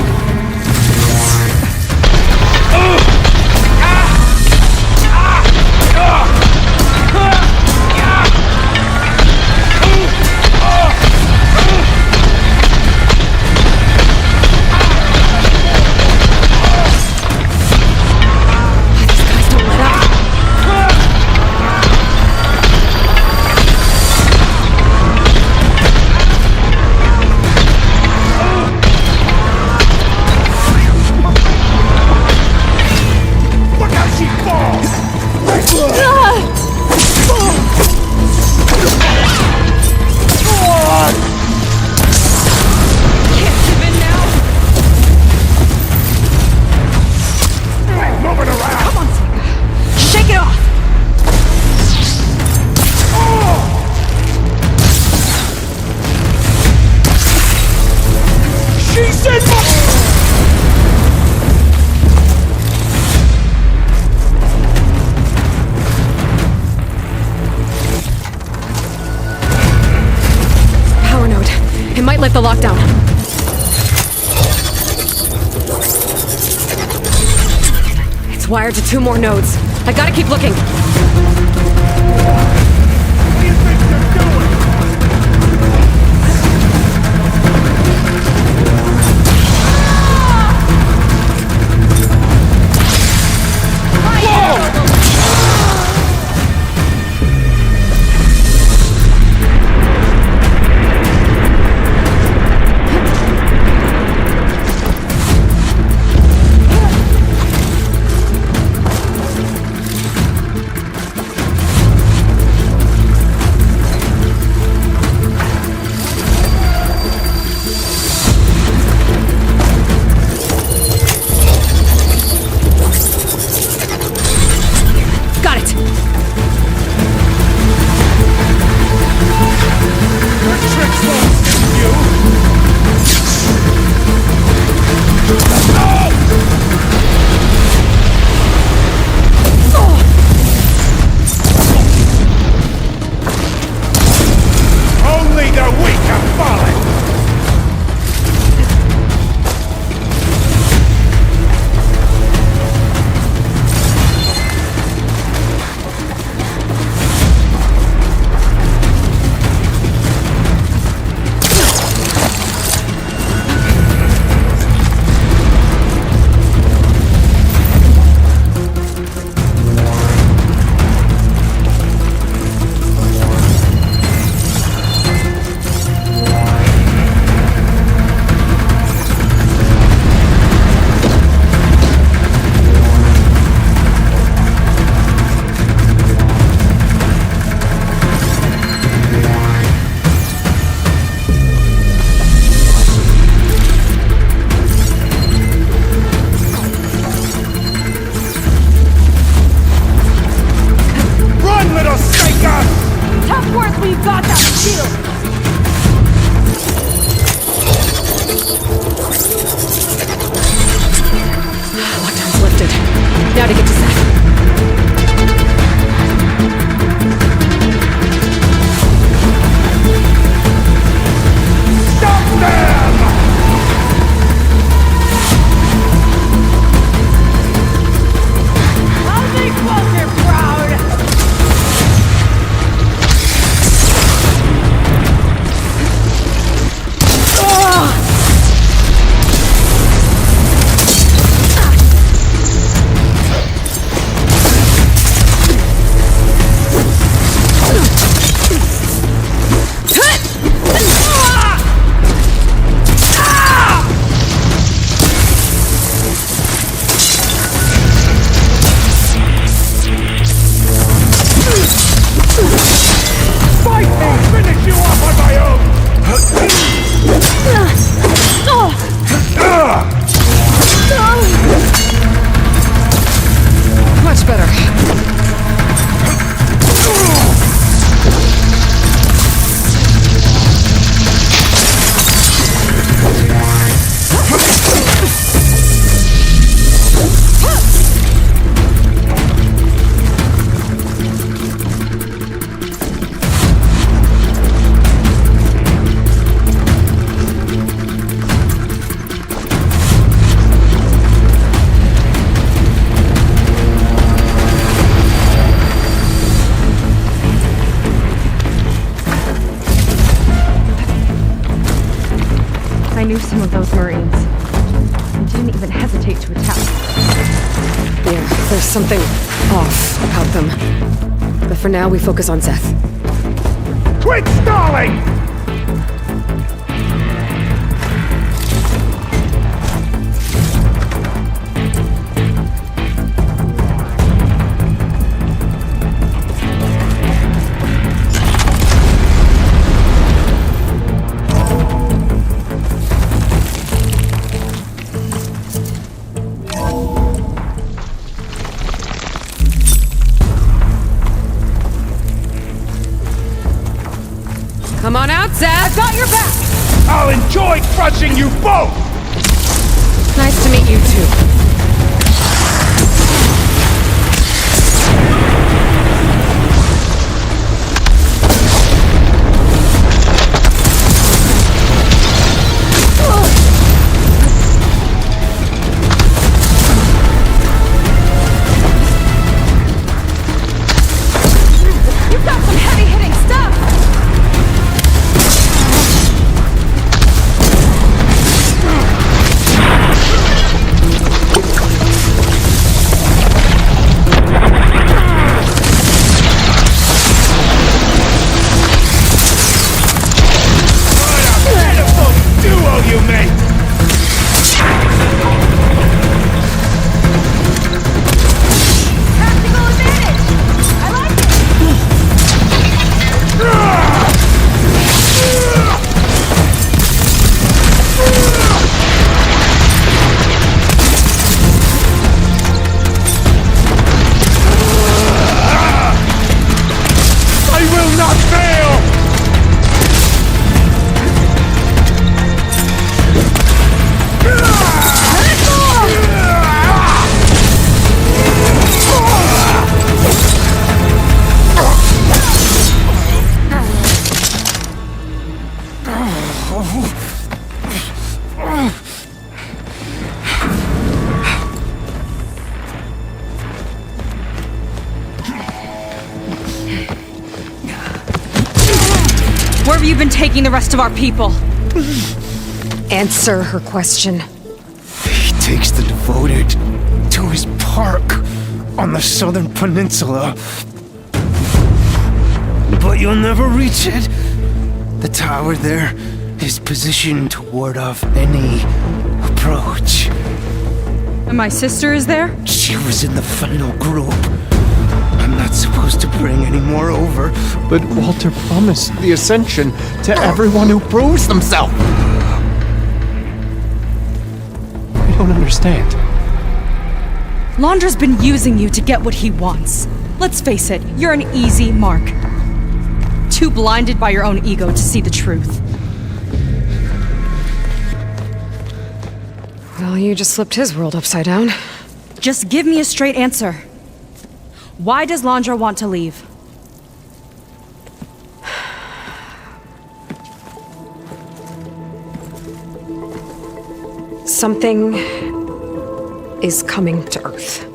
Lift the lockdown. It's wired to 2 more nodes. I gotta keep looking. What do you think you're doing? knew some of those Marines. They didn't even hesitate to attack. Yeah, there's something off about them. But for now, we focus on Seth. Quit stalling! Come on out, Seth! I've got your back! I'll enjoy crushing you both! Nice to meet you, too. You've got some heavy-hitting stuff! You make! Tactical advantage! I like I will not fail! Where have you been taking the rest of our people? Answer her question. He takes the devoted to his park on the southern peninsula. But you'll never reach it. The tower there is positioned to ward off any approach. And my sister is there? She was in the final group. I'm not supposed to bring any more over. But Walter promised the Ascension to everyone who proves themselves. I don't understand. Londra's been using you to get what he wants. Let's face it, you're an easy mark. Too blinded by your own ego to see the truth. Well, you just flipped his world upside down. Just give me a straight answer. Why does Londra want to leave? Something is coming to Earth.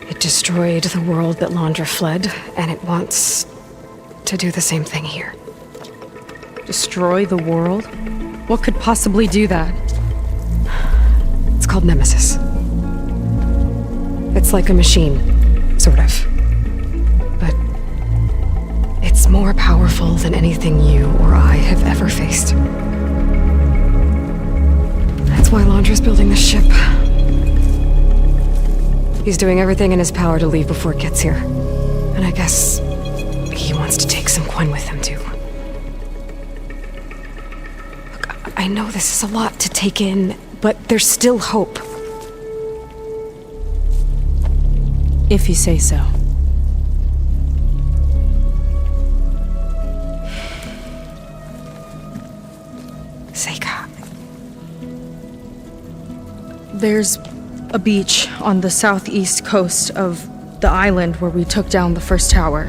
It destroyed the world that Londra fled, and it wants to do the same thing here. Destroy the world? What could possibly do that? It's called Nemesis. It's like a machine, sort of. But it's more powerful than anything you or I have ever faced. That's why Londra's building this ship. He's doing everything in his power to leave before it gets here. And I guess he wants to take some Quen with him, too. Look, I know this is a lot to take in, but there's still hope. If you say so. Seika. There's a beach on the southeast coast of the island where we took down the first tower.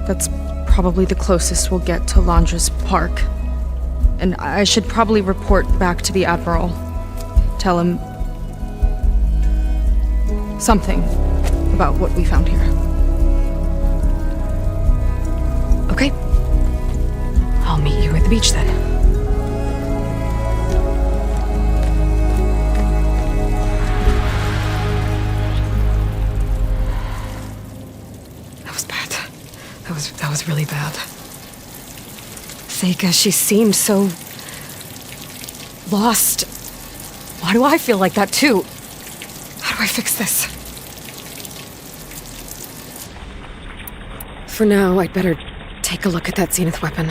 That's probably the closest we'll get to Londra's park. And I should probably report back to the Admiral. Tell him something about what we found here. Okay. I'll meet you at the beach then. That was really bad. Seika, she seemed so lost. Why do I feel like that too? How do I fix this? For now, I'd better take a look at that Zenith weapon.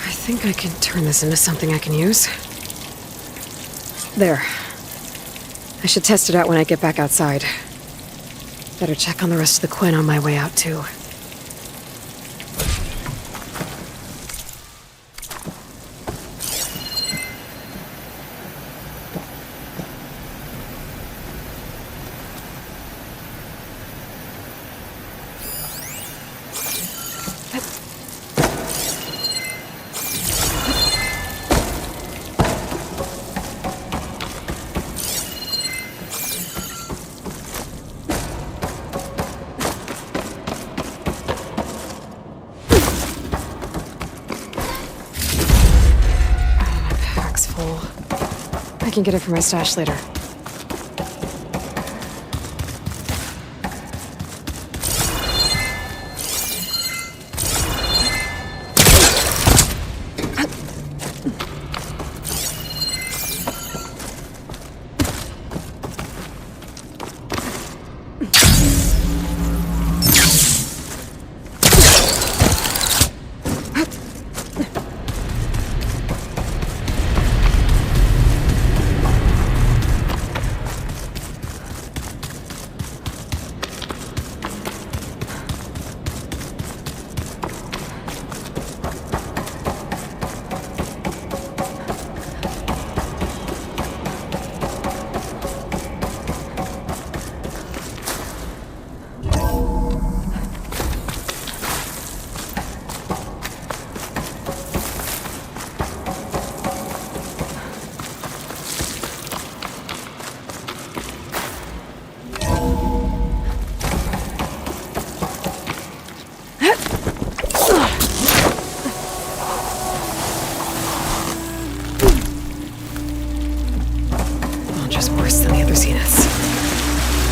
I think I can turn this into something I can use. There. I should test it out when I get back outside. Better check on the rest of the Quinn on my way out, too. I can get it from my stash later.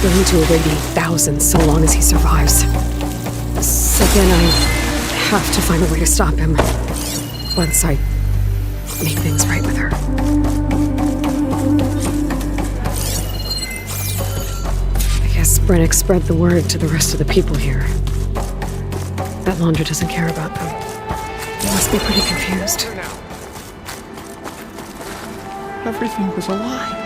Going to irradiate thousands so long as he survives. So then I have to find a way to stop him. Once I make things right with her. I guess Brennick spread the word to the rest of the people here. That Laundra doesn't care about them. They must be pretty confused. Everything was a lie.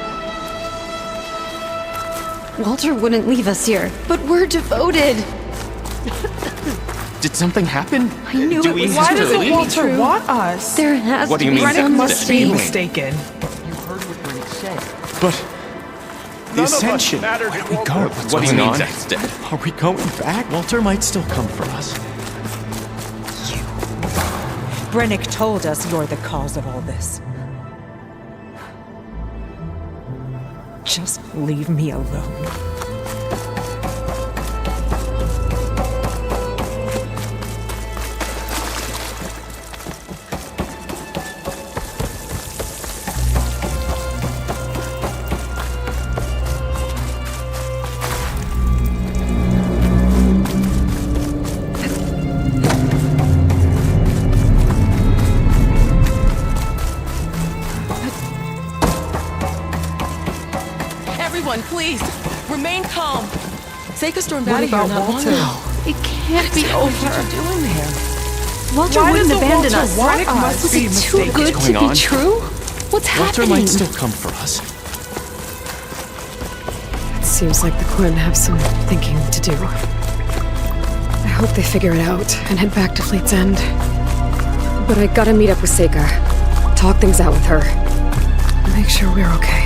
Walter wouldn't leave us here, but we're devoted. Did something happen? I knew Do it we was have true. to Why doesn't leave? Walter want us? There has What do to you be mean Brennick some must be mistake. mistaken. You heard what Brennick said. But the Ascension. Where Where do we go? What's What do you going mean, on? Zach's dead? Are we going back? Walter might still come for us. Brennick told us you're the cause of all this. Just leave me alone. Everyone, please, remain calm. Seika stormed What out of here about not long Walter? ago. It can't be What over. are you doing there? Walter Why wouldn't doesn't abandon Walter us. want us? Was Be it too mistaken. good What's to going be on? true? What's Walter happening? might still come for us. It seems like the Quinn have some thinking to do. I hope they figure it out and head back to Fleet's End. But I gotta meet up with Seika, talk things out with her, make sure we're okay.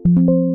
you.